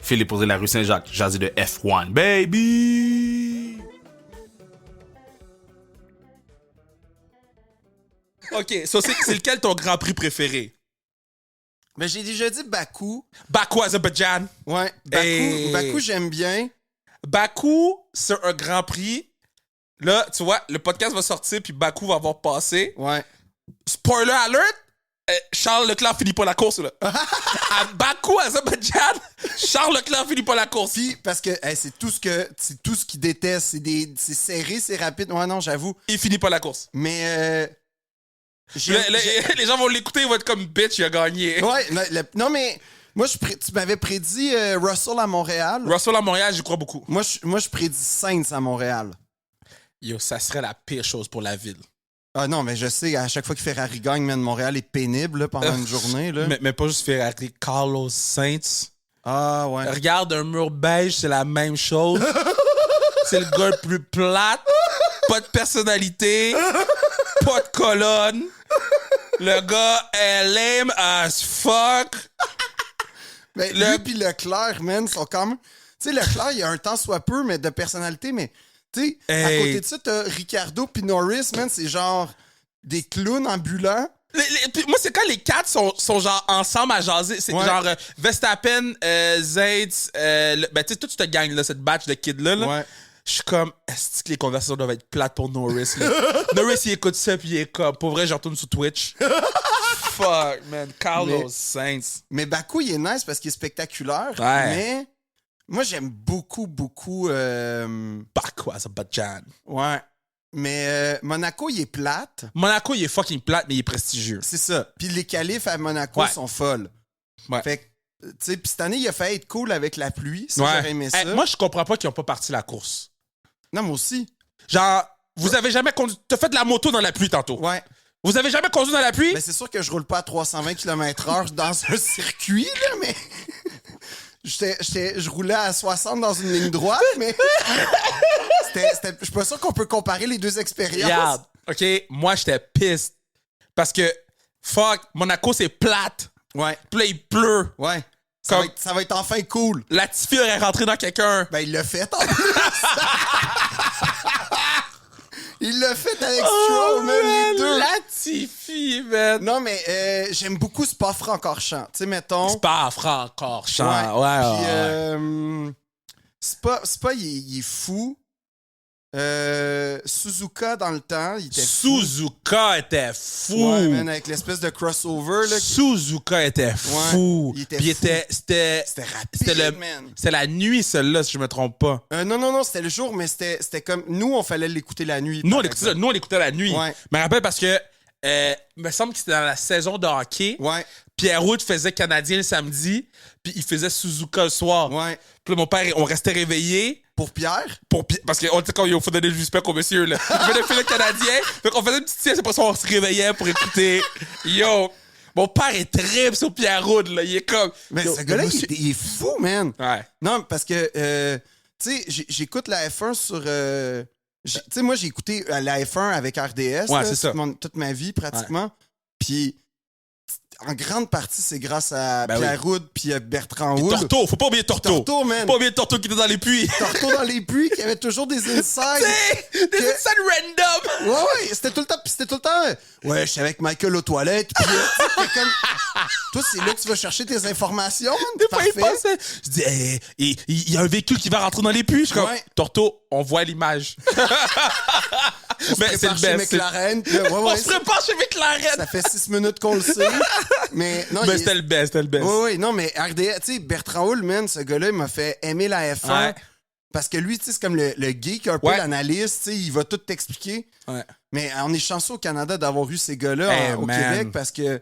[SPEAKER 1] Philippe Audrey, la rue Saint-Jacques, jaser de F1, baby!
[SPEAKER 3] OK, so c'est lequel ton Grand Prix préféré?
[SPEAKER 2] Mais j'ai déjà dit Bakou.
[SPEAKER 3] Bakou, Azerbaïdjan.
[SPEAKER 2] Ouais, Bakou, j'aime bien.
[SPEAKER 3] Bakou, c'est un Grand Prix. Là, tu vois, le podcast va sortir puis Bakou va avoir passé.
[SPEAKER 2] Ouais.
[SPEAKER 3] Spoiler alert! Charles Leclerc finit pas la course, là. À Bakou, Azerbaïdjan, Charles Leclerc finit pas la course.
[SPEAKER 2] Puis, parce que c'est tout ce qu'il déteste. C'est serré, c'est rapide. Ouais, non, j'avoue.
[SPEAKER 3] Il finit pas la course.
[SPEAKER 2] Mais...
[SPEAKER 3] les gens vont l'écouter, ils vont être comme bitch, il a gagné.
[SPEAKER 2] Ouais, non, mais moi, tu m'avais prédit Russell à Montréal.
[SPEAKER 3] Russell à Montréal, j'y crois beaucoup.
[SPEAKER 2] Moi, je prédis Sainz à Montréal.
[SPEAKER 3] Yo, ça serait la pire chose pour la ville.
[SPEAKER 2] Ah non, mais je sais, à chaque fois que Ferrari gagne, man, Montréal est pénible là, pendant une journée. Là.
[SPEAKER 3] Mais pas juste Ferrari, Carlos Sainz.
[SPEAKER 2] Ah ouais.
[SPEAKER 3] Regarde un mur beige, c'est la même chose. C'est le gars le plus plate, pas de personnalité, pas de colonne. Le gars est lame as fuck.
[SPEAKER 2] Mais lui pis Leclerc, man, sont quand même... Tu sais, Leclerc, il a un temps soit peu, mais de personnalité, mais... Tu sais, à côté de ça, t'as Ricardo pis Norris, man, c'est genre des clowns ambulants.
[SPEAKER 3] Moi, c'est quand les quatre sont genre ensemble à jaser. C'est genre Verstappen, Zaitz, ben tu sais, toute cette gang-là, cette batch de kids-là. Là.
[SPEAKER 2] Ouais.
[SPEAKER 3] Je suis comme, est-ce que les conversations doivent être plates pour Norris? Là? Norris, il écoute ça, puis il est comme, pour vrai, je retourne sur Twitch. Fuck, man. Carlos Sainz.
[SPEAKER 2] Mais Bakou, il est nice parce qu'il est spectaculaire.
[SPEAKER 3] Ouais.
[SPEAKER 2] Mais moi, j'aime beaucoup...
[SPEAKER 3] Bakou, Azerbaïdjan.
[SPEAKER 2] Ouais. Mais Monaco, il est plate.
[SPEAKER 3] Monaco, il est fucking plate, mais il est prestigieux.
[SPEAKER 2] C'est ça. Puis les qualifs à Monaco sont folles.
[SPEAKER 3] Ouais.
[SPEAKER 2] Fait que, tu sais, puis cette année, il a fait être cool avec la pluie. Ça, j'aurais aimé ça.
[SPEAKER 3] Moi, je comprends pas qu'ils ont pas parti la course.
[SPEAKER 2] Non, moi aussi.
[SPEAKER 3] Genre, vous avez jamais conduit... T'as fait de la moto dans la pluie tantôt.
[SPEAKER 2] Ouais.
[SPEAKER 3] Vous avez jamais conduit dans la pluie?
[SPEAKER 2] Ben, c'est sûr que je roule pas à 320 km/h dans un circuit, là, mais... Je roulais à 60 dans une ligne droite, mais... Je suis pas sûr qu'on peut comparer les deux expériences.
[SPEAKER 3] Regarde, OK, moi, j'étais pissed. Parce que, fuck, Monaco, c'est plate.
[SPEAKER 2] Ouais.
[SPEAKER 3] Puis là, il pleut.
[SPEAKER 2] Ouais.
[SPEAKER 3] Comme...
[SPEAKER 2] Ça va être enfin cool.
[SPEAKER 3] Latifi aurait rentré dans quelqu'un.
[SPEAKER 2] Ben, il l'a fait, en plus. Il l'a fait avec Stroll, même les deux.
[SPEAKER 3] Latifi, man.
[SPEAKER 2] Non, mais j'aime beaucoup Spa-Francorchamps. Tu sais, mettons...
[SPEAKER 3] Spa-Francorchamps. Ouais.
[SPEAKER 2] Puis, Spa, il est fou. Suzuka, dans le temps, il était
[SPEAKER 3] Suzuka était fou.
[SPEAKER 2] Ouais, man, avec l'espèce de crossover. Là,
[SPEAKER 3] Suzuka était fou.
[SPEAKER 2] Il était
[SPEAKER 3] Puis
[SPEAKER 2] fou.
[SPEAKER 3] C'était
[SPEAKER 2] rapide, man.
[SPEAKER 3] C'était la nuit, celle-là, si je me trompe pas.
[SPEAKER 2] Non, c'était le jour, mais c'était comme... Nous, on fallait l'écouter la nuit.
[SPEAKER 3] Nous, on l'écoutait la nuit.
[SPEAKER 2] Ouais.
[SPEAKER 3] Je me rappelle parce que... il me semble que c'était dans la saison de hockey.
[SPEAKER 2] Ouais.
[SPEAKER 3] Pierre-Route faisait Canadien le samedi, puis il faisait Suzuka le soir.
[SPEAKER 2] Ouais.
[SPEAKER 3] Puis là, mon père, on restait réveillés.
[SPEAKER 2] Pour Pierre?
[SPEAKER 3] Parce qu'on était comme, il faut donner du respect au monsieur, là. Il venait faire le Canadien. Fait qu'on faisait une petite sieste, après ça, on se réveillait pour écouter. Yo! Mon père est très sur Pierre-Route, là. Il est comme...
[SPEAKER 2] Mais
[SPEAKER 3] yo,
[SPEAKER 2] ce gars-là, il est fou, man.
[SPEAKER 3] Ouais.
[SPEAKER 2] Non, parce que, tu sais, j'écoute la F1 sur... tu sais, moi, j'ai écouté la F1 avec RDS.
[SPEAKER 3] Ouais,
[SPEAKER 2] là,
[SPEAKER 3] c'est ça.
[SPEAKER 2] toute ma vie, pratiquement. Puis, en grande partie, c'est grâce à
[SPEAKER 3] Ben
[SPEAKER 2] Pierre Roud puis Bertrand Wood.
[SPEAKER 3] Torto, faut pas oublier Torto.
[SPEAKER 2] Torto, man.
[SPEAKER 3] Faut pas oublier Torto qui était dans les puits.
[SPEAKER 2] Torto dans les puits, qui avait toujours des insides.
[SPEAKER 3] Des insides random.
[SPEAKER 2] Ouais, c'était tout le temps. Ouais, je suis avec Michael aux toilettes. Puis, t'es comme. Toi, c'est là que tu vas chercher tes informations, man.
[SPEAKER 3] Des fois, il
[SPEAKER 2] Parfait.
[SPEAKER 3] pensait. Je dis, hey, il y a un véhicule qui va rentrer dans les puits. Je suis comme,
[SPEAKER 2] Ouais.
[SPEAKER 3] Torto, on voit l'image.
[SPEAKER 2] Mais c'est le best. McLaren, puis là,
[SPEAKER 3] On se prépare chez McLaren.
[SPEAKER 2] Ça fait 6 minutes qu'on le sait. Mais non,
[SPEAKER 3] Mais c'était le best, c'était le best.
[SPEAKER 2] Oui, non, mais RDS, tu sais, Bertrand Hull, man, ce gars-là, il m'a fait aimer la F1.
[SPEAKER 3] Ouais.
[SPEAKER 2] Parce que lui, tu sais, c'est comme le geek, un peu
[SPEAKER 3] Ouais.
[SPEAKER 2] l'analyste, tu sais, il va tout t'expliquer.
[SPEAKER 3] Ouais.
[SPEAKER 2] Mais on est chanceux au Canada d'avoir eu ces gars-là
[SPEAKER 3] Hey,
[SPEAKER 2] au
[SPEAKER 3] man.
[SPEAKER 2] Québec parce que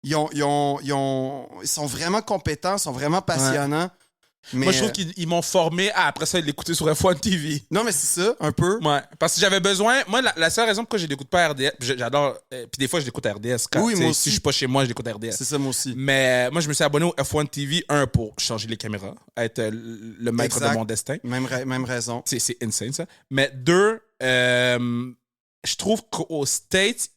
[SPEAKER 2] ils sont vraiment compétents, ils sont vraiment passionnants. Mais,
[SPEAKER 3] Moi, je trouve qu'ils m'ont formé à, après ça, l'écouter sur F1 TV.
[SPEAKER 2] Non, mais c'est ça, un peu.
[SPEAKER 3] Ouais. Parce que j'avais besoin. Moi, la seule raison pourquoi je l'écoute pas RDS, j'adore. Puis des fois, je l'écoute RDS. Quand,
[SPEAKER 2] Oui, moi aussi.
[SPEAKER 3] Si je suis pas chez moi, je l'écoute RDS.
[SPEAKER 2] C'est ça, moi aussi.
[SPEAKER 3] Mais moi, je me suis abonné au F1 TV, pour changer les caméras, être le maître
[SPEAKER 2] Exact.
[SPEAKER 3] de mon destin.
[SPEAKER 2] Même raison.
[SPEAKER 3] C'est insane, ça. Mais deux, je trouve qu'aux States,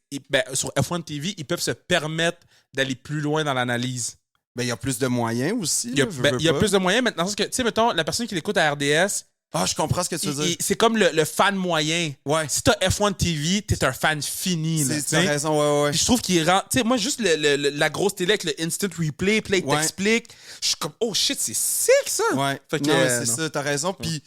[SPEAKER 3] sur F1 TV, ils peuvent se permettre d'aller plus loin dans l'analyse.
[SPEAKER 2] Ben, il y a plus de moyens aussi.
[SPEAKER 3] Il y a plus de moyens maintenant. Parce que, tu sais, mettons, la personne qui l'écoute à RDS,
[SPEAKER 2] Ah, je comprends ce que tu veux dire.
[SPEAKER 3] c'est comme le fan moyen.
[SPEAKER 2] Ouais.
[SPEAKER 3] Si t'as F1 TV, t'es un fan fini. Là,
[SPEAKER 2] T'as raison, ouais.
[SPEAKER 3] Puis je trouve qu'il rend. Tu sais, moi, juste la grosse télé avec le instant replay, puis là, il t'explique. Je suis comme, oh shit, c'est sick ça!
[SPEAKER 2] Ouais.
[SPEAKER 3] Fait que,
[SPEAKER 2] non, c'est ça, t'as raison. Puis,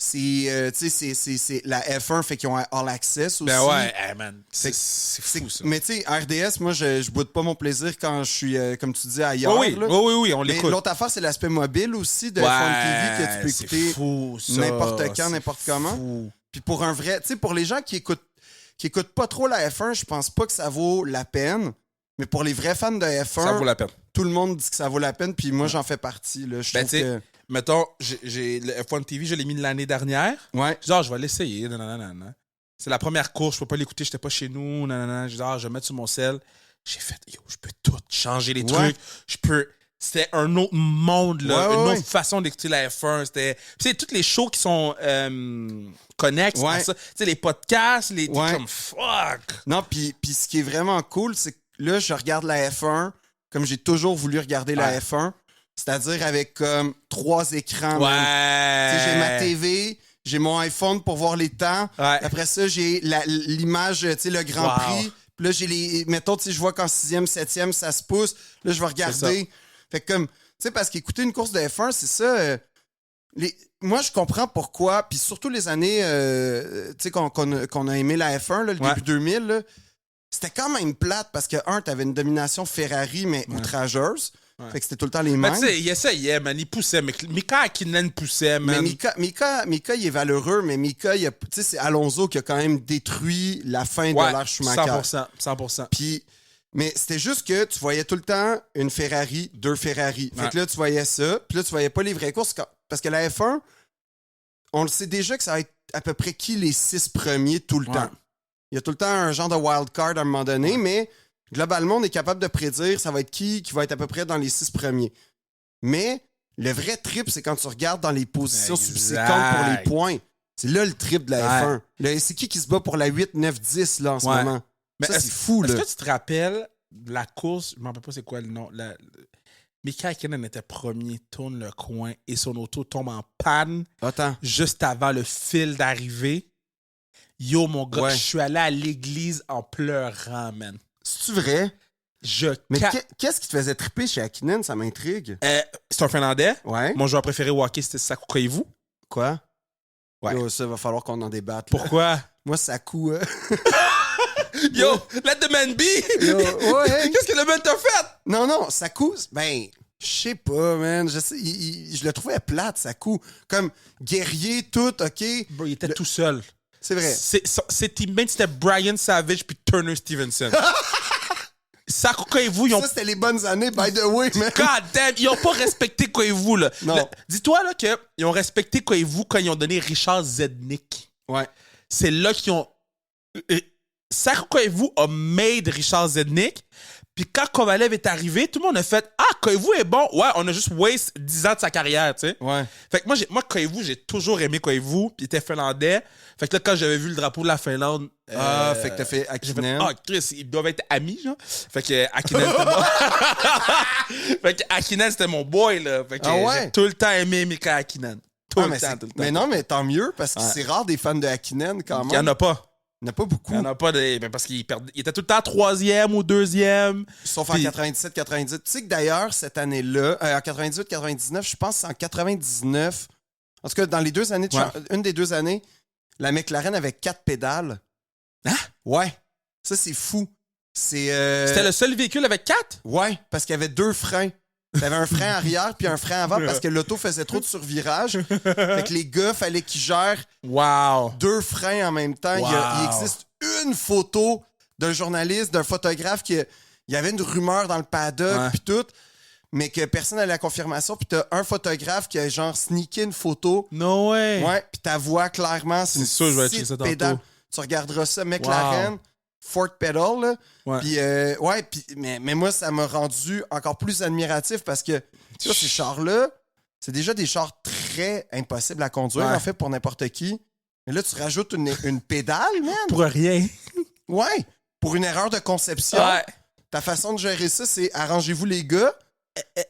[SPEAKER 2] c'est, tu sais, c'est la F1, fait qu'ils ont All Access aussi.
[SPEAKER 3] Ben ouais, hey, man.
[SPEAKER 2] Fait
[SPEAKER 3] C'est
[SPEAKER 2] que
[SPEAKER 3] fou ça.
[SPEAKER 2] Mais tu sais, RDS, moi, je boude pas mon plaisir quand je suis, comme tu dis, ailleurs.
[SPEAKER 3] Oui,
[SPEAKER 2] là.
[SPEAKER 3] oui, on
[SPEAKER 2] Mais
[SPEAKER 3] l'écoute.
[SPEAKER 2] l'autre affaire, c'est l'aspect mobile aussi de
[SPEAKER 3] Ouais,
[SPEAKER 2] F1 TV que tu peux
[SPEAKER 3] c'est
[SPEAKER 2] écouter
[SPEAKER 3] fou, ça.
[SPEAKER 2] n'importe quand,
[SPEAKER 3] C'est
[SPEAKER 2] n'importe comment.
[SPEAKER 3] fou.
[SPEAKER 2] Puis pour un vrai, tu sais, pour les gens qui écoutent pas trop la F1, je pense pas que ça vaut la peine. Mais pour les vrais fans de F1,
[SPEAKER 3] Ça vaut la peine.
[SPEAKER 2] tout le monde dit que ça vaut la peine, puis moi, j'en fais partie. Là. Je
[SPEAKER 3] Ben,
[SPEAKER 2] trouve
[SPEAKER 3] tu sais,
[SPEAKER 2] que...
[SPEAKER 3] mettons, j'ai le F1 TV, je l'ai mis l'année dernière.
[SPEAKER 2] Ouais.
[SPEAKER 3] Je dis, ah, je vais l'essayer. Nanana. C'est la première course, je peux pas l'écouter, j'étais pas chez nous. Nanana. Je dis, ah, je vais mettre sur mon sel. J'ai fait, yo, je peux tout changer les trucs. Je peux. C'était un autre monde, là. Une autre façon d'écouter la F1. C'était. Puis, c'est toutes les shows qui sont connexes à ça. Tu sais, les podcasts, les. Comme fuck.
[SPEAKER 2] Non, puis ce qui est vraiment cool, c'est que là, je regarde la F1 comme j'ai toujours voulu regarder la F1. C'est-à-dire avec comme 3 écrans.
[SPEAKER 3] Ouais.
[SPEAKER 2] Tu sais, j'ai ma TV, j'ai mon iPhone pour voir les temps.
[SPEAKER 3] Ouais.
[SPEAKER 2] Après ça, j'ai l'image, tu sais, le Grand Prix. Puis là, j'ai les. Mettons, tu sais, je vois qu'en 6e, 7e, ça se pousse. Là, je vais regarder. Fait que comme. Tu sais, parce qu'écouter une course de F1, c'est ça. Moi, je comprends pourquoi. Puis surtout les années, tu sais, qu'on a aimé la F1, là, le début 2000, là, c'était quand même plate parce que, t'avais une domination Ferrari, mais outrageuse. Fait que c'était tout le temps les mêmes.
[SPEAKER 3] Mais tu sais, il essayait, man. Il poussait. Mika Hakkinen poussait, man.
[SPEAKER 2] Mais Mika, il est valeureux, mais Mika, tu sais, c'est Alonso qui a quand même détruit la fin de l'ère Schumacher.
[SPEAKER 3] 100%.
[SPEAKER 2] Puis, mais c'était juste que tu voyais tout le temps une Ferrari, 2 Ferrari. Fait que là, tu voyais ça, puis là, tu voyais pas les vraies courses. Parce que la F1, on le sait déjà que ça va être à peu près qui les 6 premiers tout le temps. Il y a tout le temps un genre de wild card à un moment donné, mais globalement, on est capable de prédire ça va être qui va être à peu près dans les 6 premiers. Mais le vrai trip, c'est quand tu regardes dans les positions subséquentes pour les points. C'est là le trip de la F1. C'est qui se bat pour la 8, 9, 10 là, en ce moment? Mais ça, c'est fou.
[SPEAKER 3] Est-ce
[SPEAKER 2] là.
[SPEAKER 3] que tu te rappelles la course, je ne me rappelle pas c'est quoi le nom, Mika Hakkinen était premier, tourne le coin et son auto tombe en panne juste avant le fil d'arrivée. Yo, mon gars, je suis allé à l'église en pleurant, man.
[SPEAKER 2] C'est-tu vrai? Mais qu'est-ce qui te faisait triper chez Hakkinen? Ça m'intrigue.
[SPEAKER 3] C'est un Finlandais.
[SPEAKER 2] Ouais.
[SPEAKER 3] Mon joueur préféré au hockey, c'était Saku Koivu.
[SPEAKER 2] Quoi?
[SPEAKER 3] Ouais.
[SPEAKER 2] Yo, ça, va falloir qu'on en débatte. Là.
[SPEAKER 3] Pourquoi?
[SPEAKER 2] Moi, ça coûte.
[SPEAKER 3] Yo, let the man be!
[SPEAKER 2] Ouais.
[SPEAKER 3] Qu'est-ce que le man t'a fait?
[SPEAKER 2] Non, Sakou, ben, je sais pas, man. Je le trouvais plate, Sakou. Comme guerrier, tout, OK.
[SPEAKER 3] Bro, il était tout seul.
[SPEAKER 2] C'est vrai.
[SPEAKER 3] Ses teammates, c'était Brian Savage puis Turner Stevenson. Sakou Koivu, ils ont...
[SPEAKER 2] Ça, c'était les bonnes années, by the way, man.
[SPEAKER 3] God damn, ils ont pas respecté Koivu, là.
[SPEAKER 2] Non.
[SPEAKER 3] Dis-toi, là, qu'ils ont respecté Koivu quand ils ont donné Richard Zednik.
[SPEAKER 2] Ouais.
[SPEAKER 3] C'est là qu'ils ont... Sakou Koivu a made Richard Zednik. Puis quand Kovalev est arrivé, tout le monde a fait « Ah, Koivu est bon. Ouais, on a juste waste 10 ans de sa carrière, tu sais. »
[SPEAKER 2] Ouais.
[SPEAKER 3] Fait que moi, Koivu, j'ai toujours aimé Koivu. Puis il était finlandais. Fait que là, quand j'avais vu le drapeau de la Finlande...
[SPEAKER 2] Fait que t'as fait
[SPEAKER 3] j'ai fait,
[SPEAKER 2] Akinen.
[SPEAKER 3] ah, Chris, ils doivent être amis, genre. Fait que Akinen, c'était mon... Fait que Akinen, c'était mon boy, là. Fait que j'ai tout le temps aimé Mika Akinen. Tout le temps.
[SPEAKER 2] Mais non, mais tant mieux, parce que c'est rare des fans de Akinen, quand même.
[SPEAKER 3] Il y en a pas.
[SPEAKER 2] Il n'y en a pas beaucoup.
[SPEAKER 3] Il n'y en a pas parce qu'il était tout le temps 3e ou 2e.
[SPEAKER 2] Sauf en 97-98. Tu sais que d'ailleurs, cette année-là, en 98-99, je pense que c'est en 99, en tout cas, dans les 2 années, une des 2 années, la McLaren avait 4 pédales.
[SPEAKER 3] Hein?
[SPEAKER 2] Ouais. Ça, c'est fou.
[SPEAKER 3] C'était le seul véhicule avec 4?
[SPEAKER 2] Ouais, parce qu'il y avait 2 freins. T'avais un frein arrière puis un frein avant parce que l'auto faisait trop de survirage. Fait que les gars, fallait qu'ils gèrent 2 freins en même temps.
[SPEAKER 3] Wow.
[SPEAKER 2] Il existe une photo d'un journaliste, d'un photographe qui... Il y avait une rumeur dans le paddock puis tout, mais que personne n'avait la confirmation. Puis t'as un photographe qui a genre sneaké une photo.
[SPEAKER 3] No way!
[SPEAKER 2] Ouais, puis ta voix clairement, c'est
[SPEAKER 3] sûr, je vais checker ça tantôt.
[SPEAKER 2] Tu regarderas ça, McLaren... Fort Pedal, là.
[SPEAKER 3] Ouais.
[SPEAKER 2] Puis, mais moi, ça m'a rendu encore plus admiratif parce que, tu vois, ces chars-là, c'est déjà des chars très impossibles à conduire, en fait, pour n'importe qui. Mais là, tu rajoutes une pédale, man.
[SPEAKER 3] Pour rien.
[SPEAKER 2] Ouais. Pour une erreur de conception.
[SPEAKER 3] Ouais.
[SPEAKER 2] Ta façon de gérer ça, c'est arrangez-vous, les gars.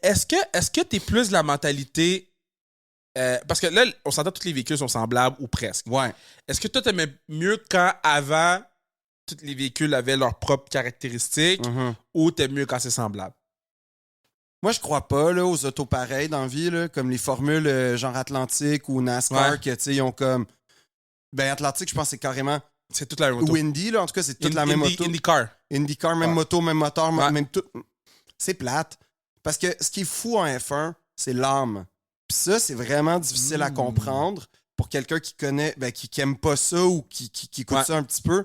[SPEAKER 3] Est-ce que t'es plus de la mentalité... parce que là, on s'entend tous les véhicules sont semblables ou presque.
[SPEAKER 2] Ouais.
[SPEAKER 3] Est-ce que toi, t'aimais mieux quand avant... tous les véhicules avaient leurs propres caractéristiques ou t'es mieux quand c'est semblable?
[SPEAKER 2] Moi, je crois pas là, aux autos pareilles dans la vie, là, comme les formules genre Atlantique ou NASCAR, que, tu sais, ils ont comme... Ben, Atlantique, je pense que c'est carrément...
[SPEAKER 3] C'est toute la même auto.
[SPEAKER 2] Ou Indy, là, en tout cas, c'est toute la même auto. IndyCar, même moto, même moteur, même tout. C'est plate. Parce que ce qui est fou en F1, c'est l'âme. Puis ça, c'est vraiment difficile à comprendre pour quelqu'un qui connaît, ben, qui aime pas ça ou qui écoute ça un petit peu.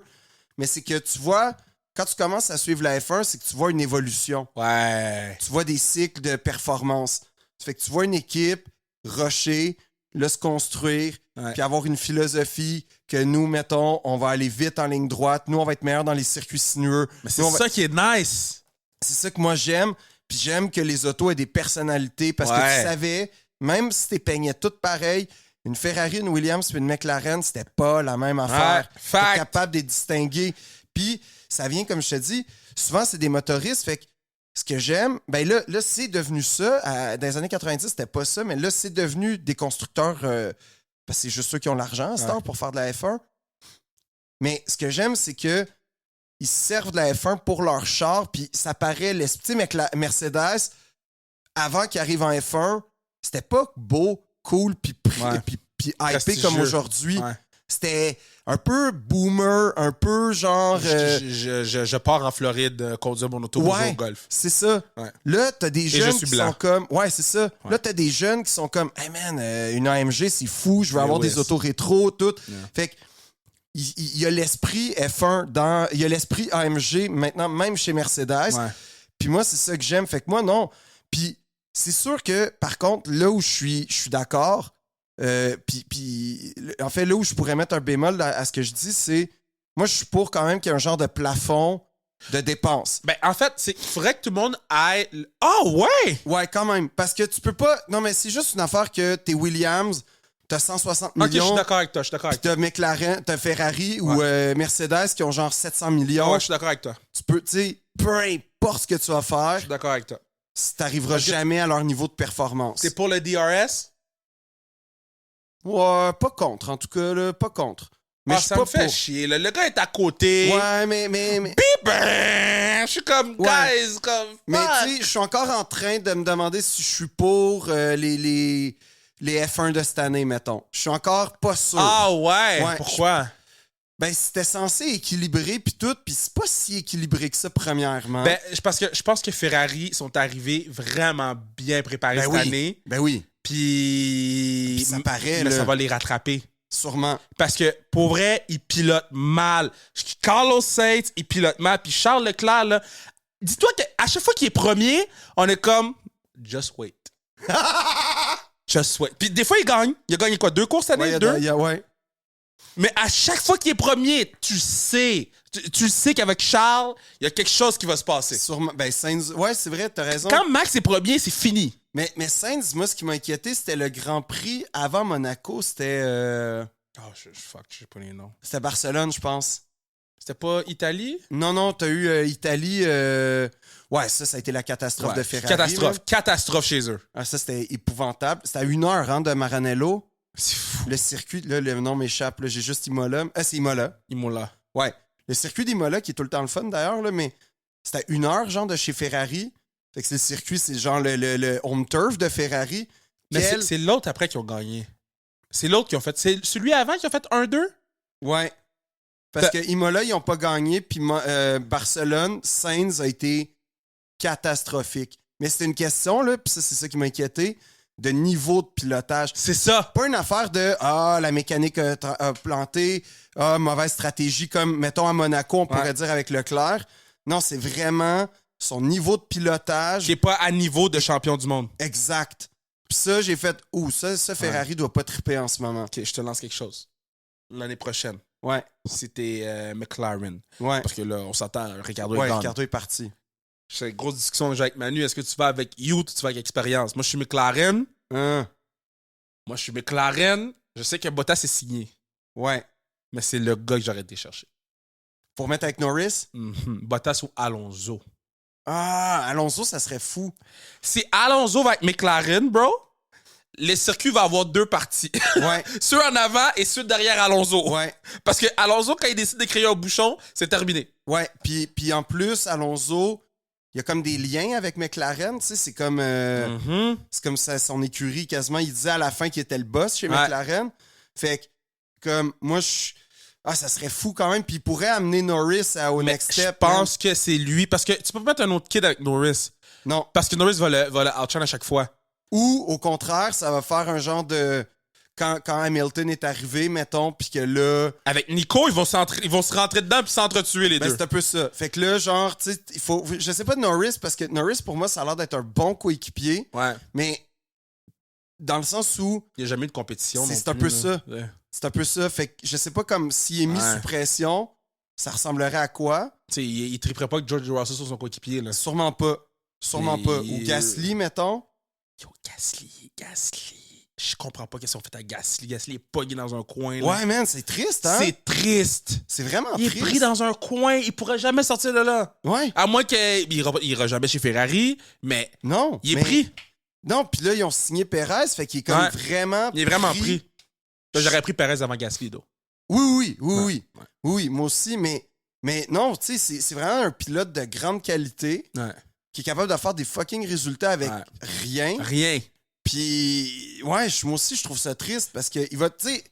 [SPEAKER 2] Mais c'est que tu vois, quand tu commences à suivre la F1, c'est que tu vois une évolution.
[SPEAKER 3] Ouais.
[SPEAKER 2] Tu vois des cycles de performance. Ça fait que tu vois une équipe rusher, là, se construire, puis avoir une philosophie que nous, mettons, on va aller vite en ligne droite. Nous, on va être meilleurs dans les circuits sinueux.
[SPEAKER 3] Mais c'est ça qui est nice.
[SPEAKER 2] C'est ça que moi, j'aime. Puis j'aime que les autos aient des personnalités parce que tu savais, même si t'es peigné toutes pareilles, une Ferrari, une Williams puis une McLaren, c'était pas la même affaire. T'es capable de les distinguer. Puis, ça vient, comme je te dis, souvent, c'est des motoristes. Fait que ce que j'aime, ben là c'est devenu ça. Dans les années 90, c'était pas ça, mais là, c'est devenu des constructeurs... parce que c'est juste ceux qui ont l'argent à ce temps pour faire de la F1. Mais ce que j'aime, c'est que ils se servent de la F1 pour leur char, puis ça paraît... Tu sais, Mercedes, avant qu'ils arrivent en F1, c'était pas beau, cool, puis hypé comme aujourd'hui. Ouais. C'était un peu boomer, un peu genre...
[SPEAKER 3] Je pars en Floride conduire mon auto au golf.
[SPEAKER 2] C'est ça. Ouais. Là, t'as des jeunes qui sont comme... Ouais, c'est ça. Ouais. Là, t'as des jeunes qui sont comme « Hey man, une AMG, c'est fou, je veux avoir des autos rétro, tout. Yeah. » Fait que il y a l'esprit F1 il y a l'esprit AMG maintenant, même chez Mercedes. Ouais. Puis moi, c'est ça que j'aime. Fait que moi, non. Puis c'est sûr que, par contre, là où je suis d'accord, puis en fait, là où je pourrais mettre un bémol à ce que je dis, c'est moi, je suis pour quand même qu'il y ait un genre de plafond de dépenses.
[SPEAKER 3] Ben, en fait, il faudrait que tout le monde aille... Oh, ouais!
[SPEAKER 2] Ouais, quand même. Parce que tu peux pas... Non, mais c'est juste une affaire que t'es Williams, t'as 160 millions...
[SPEAKER 3] Ok, je suis d'accord avec toi,
[SPEAKER 2] Puis t'as McLaren, t'as Ferrari ou Mercedes qui ont genre 700 millions.
[SPEAKER 3] Ouais, je suis d'accord avec toi.
[SPEAKER 2] Tu peux, tu sais, peu importe ce que tu vas faire... Je
[SPEAKER 3] suis d'accord avec toi.
[SPEAKER 2] T'arriveras jamais à leur niveau de performance.
[SPEAKER 3] C'est pour le DRS?
[SPEAKER 2] Ouais, pas contre, en tout cas, là, pas contre.
[SPEAKER 3] Mais ça me fait chier, là. Le gars est à côté.
[SPEAKER 2] Ouais, mais...
[SPEAKER 3] Puis ben, je suis comme, guys, comme...
[SPEAKER 2] Mais tu sais, je suis encore en train de me demander si je suis pour les les F1 de cette année, mettons. Je suis encore pas sûr.
[SPEAKER 3] Ah ouais?
[SPEAKER 2] Ouais,
[SPEAKER 3] Pourquoi?
[SPEAKER 2] Ben, c'était censé équilibrer puis tout, puis c'est pas si équilibré que ça, premièrement.
[SPEAKER 3] Ben, je pense que Ferrari sont arrivés vraiment bien préparés cette année.
[SPEAKER 2] Ben oui.
[SPEAKER 3] Puis
[SPEAKER 2] ça paraît,
[SPEAKER 3] mais
[SPEAKER 2] là.
[SPEAKER 3] ça va les rattraper.
[SPEAKER 2] Sûrement.
[SPEAKER 3] Parce que, pour vrai, ils pilotent mal. Carlos Sainz, il pilote mal. Puis Charles Leclerc, là, dis-toi qu'à chaque fois qu'il est premier, on est comme « Just wait. » Just wait. Puis des fois, il gagne. Il a gagné quoi? 2 courses cette année? 2?
[SPEAKER 2] Ouais.
[SPEAKER 3] Mais à chaque fois qu'il est premier, tu sais qu'avec Charles, il y a quelque chose qui va se passer.
[SPEAKER 2] Sûrement. Ben, Sainz... Ouais, c'est vrai, t'as raison.
[SPEAKER 3] Quand Max est premier, c'est fini.
[SPEAKER 2] Mais Sainz, moi, ce qui m'a inquiété, c'était le Grand Prix avant Monaco. C'était...
[SPEAKER 3] Oh, fuck, je sais pas les noms.
[SPEAKER 2] C'était Barcelone, je pense.
[SPEAKER 3] C'était pas Italie?
[SPEAKER 2] Non, t'as eu Italie... Ouais, ça a été la catastrophe de Ferrari.
[SPEAKER 3] Catastrophe chez eux.
[SPEAKER 2] Ah, ça, c'était épouvantable. C'était à 1 heure hein, de Maranello.
[SPEAKER 3] C'est fou.
[SPEAKER 2] Le circuit, là, le nom m'échappe. Là, j'ai juste Imola. Ah, c'est Imola.
[SPEAKER 3] Imola.
[SPEAKER 2] Ouais. Le circuit d'Imola, qui est tout le temps le fun d'ailleurs, là, mais c'était à 1 heure, genre, de chez Ferrari. Fait que c'est le circuit, c'est genre le home turf de Ferrari.
[SPEAKER 3] Mais c'est l'autre après qui ont gagné. C'est l'autre qui ont fait. C'est celui avant qui a fait 1-2?
[SPEAKER 2] Ouais. Parce que Imola, ils n'ont pas gagné, puis Barcelone, Sainz a été catastrophique. Mais c'était une question, là, puis ça, c'est ça qui m'a inquiété, de niveau de pilotage.
[SPEAKER 3] C'est ça.
[SPEAKER 2] Pas une affaire de « Ah, la mécanique a planté, ah, mauvaise stratégie », comme, mettons, à Monaco, on pourrait dire avec Leclerc. Non, c'est vraiment son niveau de pilotage.
[SPEAKER 3] Qui n'est pas à niveau de champion du monde.
[SPEAKER 2] Exact. Puis ça, j'ai fait « Ouh, ça Ferrari doit pas triper en ce moment. »
[SPEAKER 3] OK, je te lance quelque chose. L'année prochaine,
[SPEAKER 2] Ouais.
[SPEAKER 3] c'était McLaren.
[SPEAKER 2] Ouais.
[SPEAKER 3] Parce que là, on s'entend, Ricardo est
[SPEAKER 2] Ouais,
[SPEAKER 3] gone.
[SPEAKER 2] Ricardo est parti.
[SPEAKER 3] J'ai une grosse discussion déjà avec Manu. Est-ce que tu vas avec youth ou tu vas avec expérience? Moi, je suis McLaren.
[SPEAKER 2] Hein?
[SPEAKER 3] Moi, je suis McLaren. Je sais que Bottas est signé.
[SPEAKER 2] Ouais.
[SPEAKER 3] Mais c'est le gars que j'aurais été chercher.
[SPEAKER 2] Pour mettre avec Norris?
[SPEAKER 3] Bottas ou Alonso.
[SPEAKER 2] Ah, Alonso, ça serait fou.
[SPEAKER 3] Si Alonso va avec McLaren, bro, le circuit va avoir 2 parties.
[SPEAKER 2] Ouais.
[SPEAKER 3] Ceux en avant et ceux derrière Alonso.
[SPEAKER 2] Ouais.
[SPEAKER 3] Parce que Alonso, quand il décide de créer un bouchon, c'est terminé.
[SPEAKER 2] Ouais. Puis en plus, Alonso, il y a comme des liens avec McLaren, tu sais, c'est comme c'est comme ça, son écurie quasiment, il disait à la fin qu'il était le boss chez McLaren. Fait que comme moi ça serait fou quand même, puis il pourrait amener Norris au next step.
[SPEAKER 3] Je pense que c'est lui parce que tu peux pas mettre un autre kid avec Norris.
[SPEAKER 2] Non.
[SPEAKER 3] Parce que Norris va le outshine à chaque fois.
[SPEAKER 2] Ou au contraire, ça va faire un genre de quand Hamilton est arrivé, mettons, puis que là...
[SPEAKER 3] Avec Nico, ils vont se rentrer dedans puis s'entretuer les deux.
[SPEAKER 2] C'est un peu ça. Fait que là, genre, tu sais, il faut... Je sais pas de Norris, parce que Norris, pour moi, ça a l'air d'être un bon coéquipier.
[SPEAKER 3] Ouais.
[SPEAKER 2] Mais dans le sens où...
[SPEAKER 3] Il n'y a jamais eu de compétition.
[SPEAKER 2] C'est un peu ça. Ouais. C'est un peu ça. Fait que je sais pas comme s'il est mis sous pression, ça ressemblerait à quoi?
[SPEAKER 3] Tu sais, il triperait pas que George Russell soit son coéquipier, là.
[SPEAKER 2] Sûrement pas. Sûrement pas. Ou Gasly, mettons.
[SPEAKER 3] Yo, Gasly. Je comprends pas qu'est-ce qu'on fait à Gasly. Gasly est pogné dans un coin. Là.
[SPEAKER 2] Ouais, man, c'est triste, hein?
[SPEAKER 3] C'est triste.
[SPEAKER 2] C'est vraiment
[SPEAKER 3] triste. Il est pris dans un coin. Il pourrait jamais sortir de là.
[SPEAKER 2] Ouais.
[SPEAKER 3] À moins qu'il ira jamais chez Ferrari, mais
[SPEAKER 2] non,
[SPEAKER 3] il est pris.
[SPEAKER 2] Non, puis là, ils ont signé Perez, fait qu'il est comme vraiment
[SPEAKER 3] Il est vraiment pris. Là, j'aurais pris Perez avant Gasly, là.
[SPEAKER 2] Oui. Oui, moi aussi, mais non, tu sais, c'est vraiment un pilote de grande qualité qui est capable de faire des fucking résultats avec rien.
[SPEAKER 3] Rien.
[SPEAKER 2] Puis, ouais, moi aussi, je trouve ça triste parce que il va, tu sais,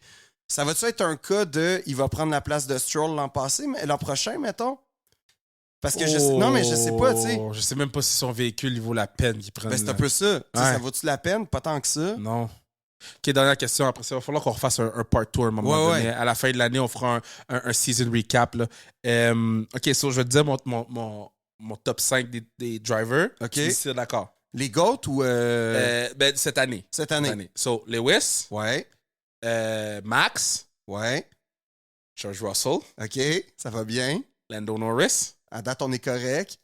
[SPEAKER 2] ça va-tu être un cas il va prendre la place de Stroll l'an prochain, mettons? Parce que non, mais je sais pas, tu sais.
[SPEAKER 3] Je sais même pas si son véhicule, il vaut la peine qu'il prenne.
[SPEAKER 2] Ben, c'est un peu ça. Ça vaut-tu la peine? Pas tant que ça.
[SPEAKER 3] Non. OK, dernière question. Après ça, il va falloir qu'on refasse un part tour à un moment donné. À la fin de l'année, on fera un season recap. Là. OK, je vais te dire mon top 5 des drivers.
[SPEAKER 2] OK.
[SPEAKER 3] C'est d'accord.
[SPEAKER 2] Les GOAT ou...
[SPEAKER 3] cette année.
[SPEAKER 2] Cette année.
[SPEAKER 3] So, Lewis.
[SPEAKER 2] Ouais.
[SPEAKER 3] Max.
[SPEAKER 2] Ouais.
[SPEAKER 3] George Russell.
[SPEAKER 2] OK, ça va bien.
[SPEAKER 3] Lando Norris.
[SPEAKER 2] À date, on est correct.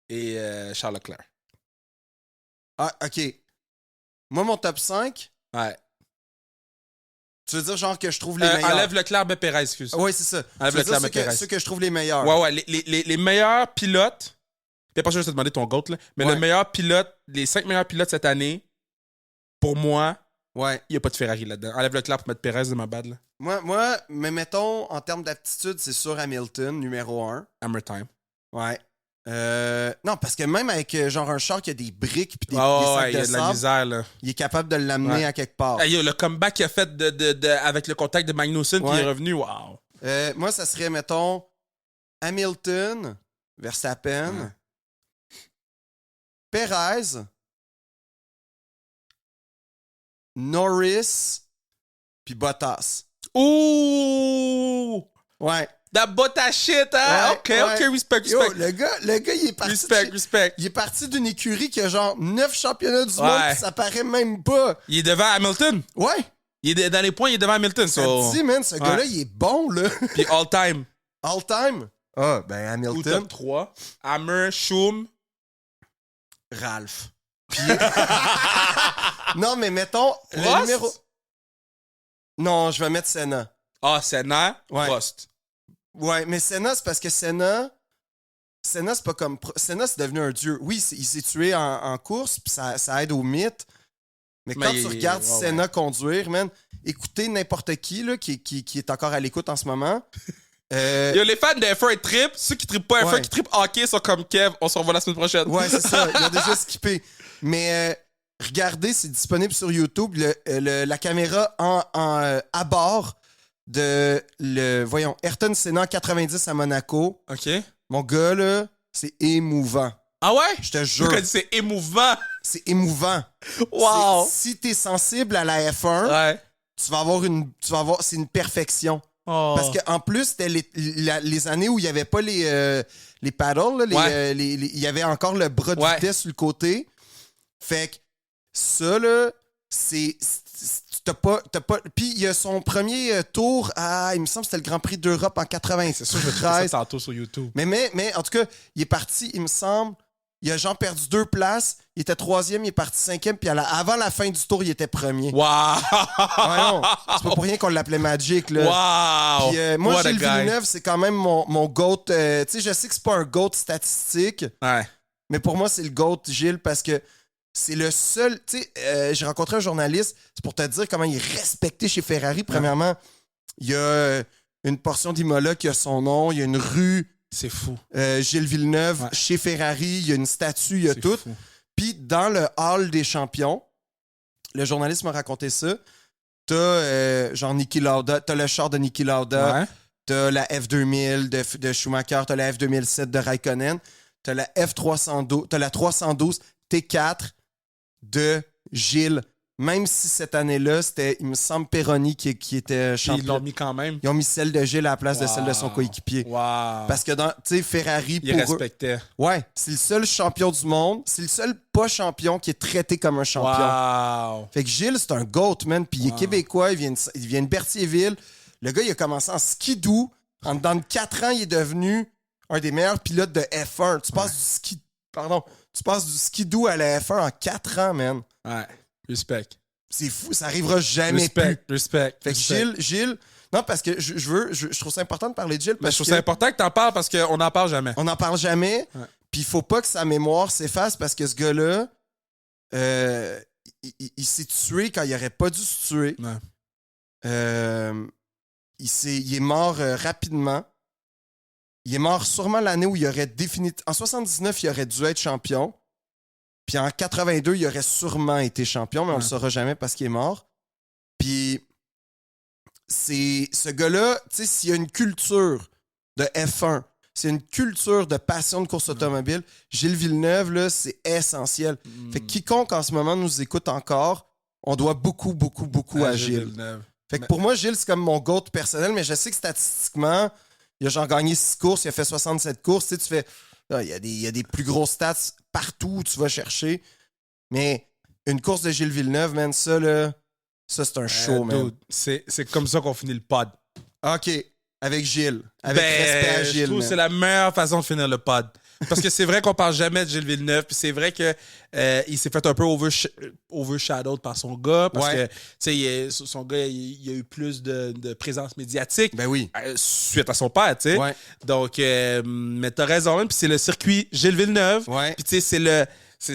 [SPEAKER 3] Et Charles Leclerc.
[SPEAKER 2] Ah, OK. Moi, mon top 5...
[SPEAKER 3] Ouais.
[SPEAKER 2] Tu veux dire genre que je trouve les meilleurs?
[SPEAKER 3] Enlève Leclerc, mais Perez, excuse.
[SPEAKER 2] Oui, c'est ça.
[SPEAKER 3] Enlève Leclerc, mais Perez.
[SPEAKER 2] Ceux que je trouve les meilleurs.
[SPEAKER 3] Ouais. Les meilleurs pilotes... Puis après, je vais te demander ton GOAT, là. Mais le meilleur pilote, les 5 meilleurs pilotes cette année, pour moi, il n'y a pas de Ferrari là-dedans. Enlève Leclerc pour mettre Perez de ma bad, là.
[SPEAKER 2] Moi, mais mettons, en termes d'aptitude, c'est sûr Hamilton, numéro 1.
[SPEAKER 3] Hammer time.
[SPEAKER 2] Ouais. Non, parce que même avec genre un char qui a des briques puis des
[SPEAKER 3] Ouais,
[SPEAKER 2] sacs
[SPEAKER 3] il y a
[SPEAKER 2] de
[SPEAKER 3] de la
[SPEAKER 2] sable,
[SPEAKER 3] misère, là.
[SPEAKER 2] il est capable de l'amener à quelque part.
[SPEAKER 3] Hey, yo, le comeback qu'il a fait avec le contact de Magnussen qui est revenu, wow.
[SPEAKER 2] Moi, ça serait, mettons, Hamilton, Verstappen, Perez, Norris, puis Bottas.
[SPEAKER 3] Ouh!
[SPEAKER 2] Ouais.
[SPEAKER 3] That Bottas shit, hein?
[SPEAKER 2] Ouais,
[SPEAKER 3] OK, respect.
[SPEAKER 2] Yo, le gars, il est parti.
[SPEAKER 3] Respect.
[SPEAKER 2] Il est parti d'une écurie qui a genre 9 championnats du monde, pis ça paraît même pas.
[SPEAKER 3] Il est devant Hamilton.
[SPEAKER 2] Ouais.
[SPEAKER 3] Dans les points, il est devant Hamilton.
[SPEAKER 2] Ça te dit, man, ce gars-là, il est bon, là.
[SPEAKER 3] Puis all time.
[SPEAKER 2] All time? Ah, ben
[SPEAKER 3] Ou
[SPEAKER 2] Hamilton.
[SPEAKER 3] top 3. Hammer, Schum.
[SPEAKER 2] Ralph. Puis... non, mais mettons, le
[SPEAKER 3] Prost?
[SPEAKER 2] numéro... Non, je vais mettre Senna.
[SPEAKER 3] Ah, Senna,
[SPEAKER 2] Ouais.
[SPEAKER 3] Prost.
[SPEAKER 2] Ouais, mais Senna, c'est parce que Senna, c'est pas comme... Senna, c'est devenu un dieu. Oui, il s'est tué en course, puis ça aide au mythe. Mais quand tu regardes Senna conduire, man, écoutez n'importe qui, là, qui est encore à l'écoute en ce moment.
[SPEAKER 3] Yo, les fans de F1 trip, ceux qui trippent pas F1,
[SPEAKER 2] Ouais.
[SPEAKER 3] qui trippent hockey sont comme Kev. On se revoit la semaine prochaine.
[SPEAKER 2] Ouais, c'est ça. Il a déjà skippé. Mais regardez, c'est disponible sur YouTube. La caméra à bord de voyons, Ayrton Senna en 90 à Monaco.
[SPEAKER 3] OK.
[SPEAKER 2] Mon gars, là, c'est émouvant.
[SPEAKER 3] Ah ouais?
[SPEAKER 2] Je te jure.
[SPEAKER 3] C'est émouvant.
[SPEAKER 2] C'est émouvant.
[SPEAKER 3] Wow.
[SPEAKER 2] Si t'es sensible à la F1,
[SPEAKER 3] Ouais.
[SPEAKER 2] tu vas avoir, c'est une perfection.
[SPEAKER 3] Oh.
[SPEAKER 2] Parce qu'en plus, c'était les années où il n'y avait pas les paddles, là, il y avait encore le bras de vitesse sur le côté. Fait que ça, là, t'as pas. Puis il y a son premier tour il me semble que c'était le Grand Prix d'Europe en 93.
[SPEAKER 3] C'est sûr, je vais trouver ça tantôt sur YouTube.
[SPEAKER 2] Mais en tout cas, il est parti, il me semble. Il a genre perdu 2 places. Il était 3e, il est parti 5e. Puis avant la fin du tour, il était premier.
[SPEAKER 3] Wow!
[SPEAKER 2] Non, c'est pas pour rien qu'on l'appelait Magic, là.
[SPEAKER 3] Wow!
[SPEAKER 2] Puis, moi, Gilles Villeneuve, c'est quand même mon GOAT. Tu sais, je sais que c'est pas un GOAT statistique.
[SPEAKER 3] Ouais.
[SPEAKER 2] Mais pour moi, c'est le GOAT, Gilles, parce que c'est le seul... Tu sais, j'ai rencontré un journaliste, c'est pour te dire comment il est respecté chez Ferrari. Premièrement, il y a une portion d'Imola qui a son nom. Il y a une rue...
[SPEAKER 3] C'est fou.
[SPEAKER 2] Gilles Villeneuve, chez Ferrari, il y a une statue, il y a tout.
[SPEAKER 3] Fou.
[SPEAKER 2] Puis dans le hall des champions, le journaliste m'a raconté ça. T'as genre Niki Lauda, t'as le char de Niki Lauda, t'as la F2000 de Schumacher, t'as la F2007 de Raikkonen, t'as la F312, t'as la 312 T4 de Gilles. Même si cette année-là, c'était, il me semble, Peroni qui était champion.
[SPEAKER 3] Ils l'ont mis quand même.
[SPEAKER 2] Ils ont mis celle de Gilles à la place de celle de son coéquipier.
[SPEAKER 3] Wow.
[SPEAKER 2] Parce que dans, tu sais, Ferrari,
[SPEAKER 3] il respectait.
[SPEAKER 2] Ouais, c'est le seul champion du monde. C'est le seul pas champion qui est traité comme un champion.
[SPEAKER 3] Wow.
[SPEAKER 2] Fait que Gilles, c'est un GOAT, man. Puis il est québécois, il vient de Berthierville. Le gars, il a commencé en skidoo. Dans 4 ans, il est devenu un des meilleurs pilotes de F1. Tu passes du skidoo à la F1 en 4 ans, man.
[SPEAKER 3] Ouais. Respect.
[SPEAKER 2] C'est fou, ça arrivera jamais plus.
[SPEAKER 3] Respect.
[SPEAKER 2] Fait que Gilles... Non, parce que je trouve ça important de parler de Gilles.
[SPEAKER 3] Mais je trouve ça important que t'en parles parce qu'on n'en parle jamais.
[SPEAKER 2] On n'en parle jamais.
[SPEAKER 3] Ouais.
[SPEAKER 2] Puis il faut pas que sa mémoire s'efface parce que ce gars-là, il s'est tué quand il aurait pas dû se tuer.
[SPEAKER 3] Ouais.
[SPEAKER 2] Il est mort rapidement. Il est mort sûrement l'année où il aurait définitivement... En 79, il aurait dû être champion. Puis en 82, il aurait sûrement été champion, mais on le saura jamais parce qu'il est mort. Puis ce gars-là, tu sais, s'il y a une culture de F1, c'est une culture de passion de course automobile, Gilles Villeneuve, là, c'est essentiel. Fait que quiconque en ce moment nous écoute encore, on doit beaucoup à Gilles. Fait que pour moi, Gilles, c'est comme mon GOAT personnel, mais je sais que statistiquement, il a genre gagné 6 courses, il a fait 67 courses. Tu sais, tu fais... Il y a des plus gros stats partout où tu vas chercher. Mais une course de Gilles Villeneuve, man, ça, c'est un show, man.
[SPEAKER 3] Dude, c'est comme ça qu'on finit le pod.
[SPEAKER 2] OK. Avec Gilles. Avec respect à Gilles,
[SPEAKER 3] je trouve que c'est la meilleure façon de finir le pod. Parce que c'est vrai qu'on parle jamais de Gilles Villeneuve, puis c'est vrai que il s'est fait un peu overshadowed par son gars, parce que tu sais, son gars, il a eu plus de présence médiatique.
[SPEAKER 2] Ben oui.
[SPEAKER 3] Suite à son père, tu sais.
[SPEAKER 2] Ouais.
[SPEAKER 3] Donc, mais t'as raison, puis c'est le circuit Gilles Villeneuve.
[SPEAKER 2] Ouais.
[SPEAKER 3] Puis tu sais, c'est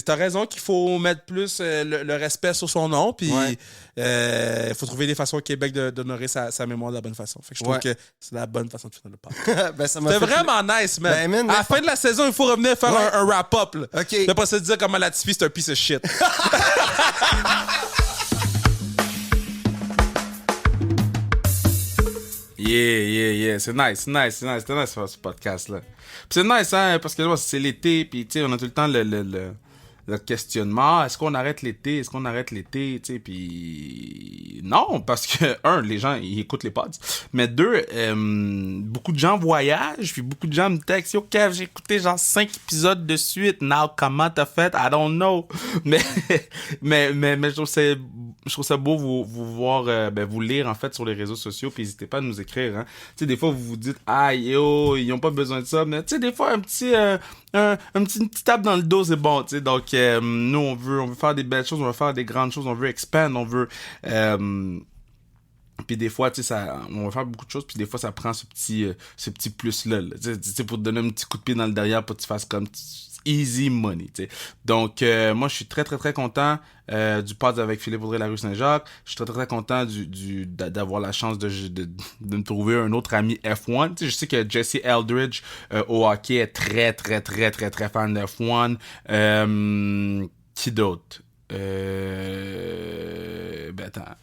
[SPEAKER 3] t'as raison qu'il faut mettre plus le respect sur son nom, puis il faut trouver des façons au Québec d'honorer sa mémoire de la bonne façon. Fait que je trouve que c'est la bonne façon de finir le podcast.
[SPEAKER 2] Ben,
[SPEAKER 3] C'était vraiment nice, man.
[SPEAKER 2] Ben, man,
[SPEAKER 3] à la fin de la saison, il faut revenir faire un wrap-up. Là.
[SPEAKER 2] OK.
[SPEAKER 3] De pas se dire comment Latifi, c'est un piece of shit.
[SPEAKER 1] Yeah. C'est nice faire ce podcast-là. Puis c'est nice, hein, parce que là, c'est l'été, puis tu sais, on a tout le temps le questionnement, est-ce qu'on arrête l'été, tu sais, puis non, parce que, les gens, ils écoutent les pods, mais 2, beaucoup de gens voyagent, puis beaucoup de gens me textent, yo, Kev, j'ai écouté genre 5 épisodes de suite, now, comment t'as fait, I don't know, mais je trouve ça beau vous voir, vous lire, en fait, sur les réseaux sociaux, puis n'hésitez pas à nous écrire, hein. Tu sais, des fois, vous vous dites, yo, ils ont pas besoin de ça, mais tu sais, des fois, une petite tape dans le dos, c'est bon, tu sais, donc, nous, on veut faire des belles choses, on veut faire des grandes choses, on veut expand, on veut, puis des fois, tu sais, on va faire beaucoup de choses, puis des fois, ça prend ce petit plus-là, là, tu sais, pour te donner un petit coup de pied dans le derrière pour que tu fasses comme easy money, tu sais. Donc, moi, je suis très, très, très content du pod avec Philippe Audrey La Rue Saint-Jacques. Je suis très, très, très content d'avoir la chance de me trouver un autre ami F1. Tu sais, je sais que Jesse Eldridge au hockey est très, très, très, très, très fan de F1. Qui d'autre? Attends.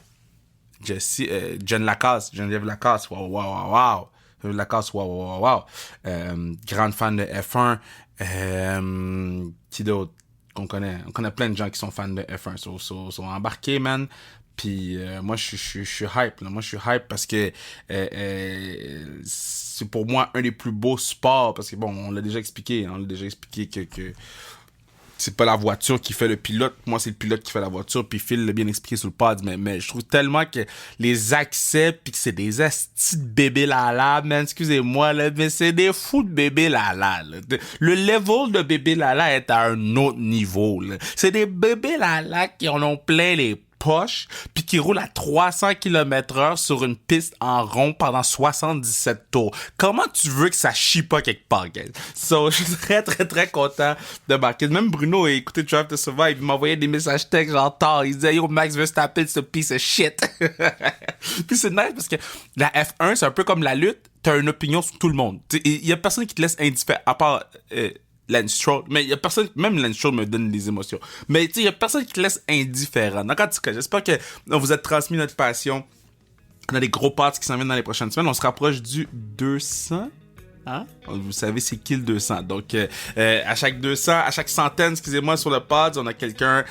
[SPEAKER 1] Geneviève Lacasse, wow. Lacasse, wow. Grande fan de F1. Qui d'autre qu'on connaît? On connaît plein de gens qui sont fans de F1, sont embarqués, man. Puis moi, je suis hype. Là. Moi, je suis hype parce que c'est pour moi un des plus beaux sports. Parce que, bon, on l'a déjà expliqué. Que c'est pas la voiture qui fait le pilote. Moi, c'est le pilote qui fait la voiture. Puis Phil l'a bien expliqué sur le pod. Mais je trouve tellement que les accès, puis que c'est des astis de bébés lala, man. Excusez-moi, là, mais c'est des fous de bébés lala. Là. Le level de bébé lala est à un autre niveau. Là. C'est des bébés lala qui en ont plein les poches, puis qui roule à 300 km/h sur une piste en rond pendant 77 tours. Comment tu veux que ça chie pas quelque part, guys? So, je suis très, très, très content de marquer. Même Bruno a écouté Drive to Survive, il m'envoyait des messages textes genre tard. Il disait, yo, Max Verstappen, c'est un piece of shit. Puis c'est nice parce que la F1, c'est un peu comme la lutte. T'as une opinion sur tout le monde. Il y a personne qui te laisse indifférent, à part Lance Stroll, mais il y a personne, même Lance Stroll me donne des émotions, mais tu sais, il y a personne qui te laisse indifférent. Donc, en tout cas, j'espère que on vous a transmis notre passion. On a des gros parts qui s'en viennent dans les prochaines semaines. On se rapproche du 200. Hein? Vous savez, c'est qui le 200? Donc, à chaque 200, à chaque centaine, excusez-moi, sur le pod, on a quelqu'un,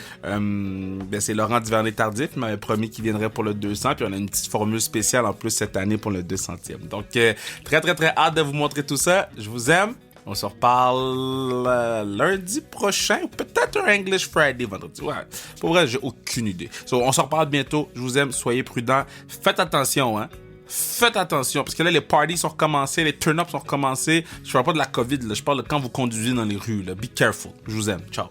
[SPEAKER 1] c'est Laurent Duvernay-Tardif, il m'avait promis qu'il viendrait pour le 200, puis on a une petite formule spéciale en plus cette année pour le 200e. Donc, très, très, très hâte de vous montrer tout ça. Je vous aime. On se reparle lundi prochain, ou peut-être un English Friday vendredi. Ouais, pour vrai, j'ai aucune idée. On se reparle bientôt. Je vous aime, soyez prudents. Faites attention, hein. Faites attention, parce que là, les parties sont recommencées, les turn-ups sont recommencés. Je parle pas de la COVID, là. Je parle de quand vous conduisez dans les rues, là. Be careful. Je vous aime. Ciao.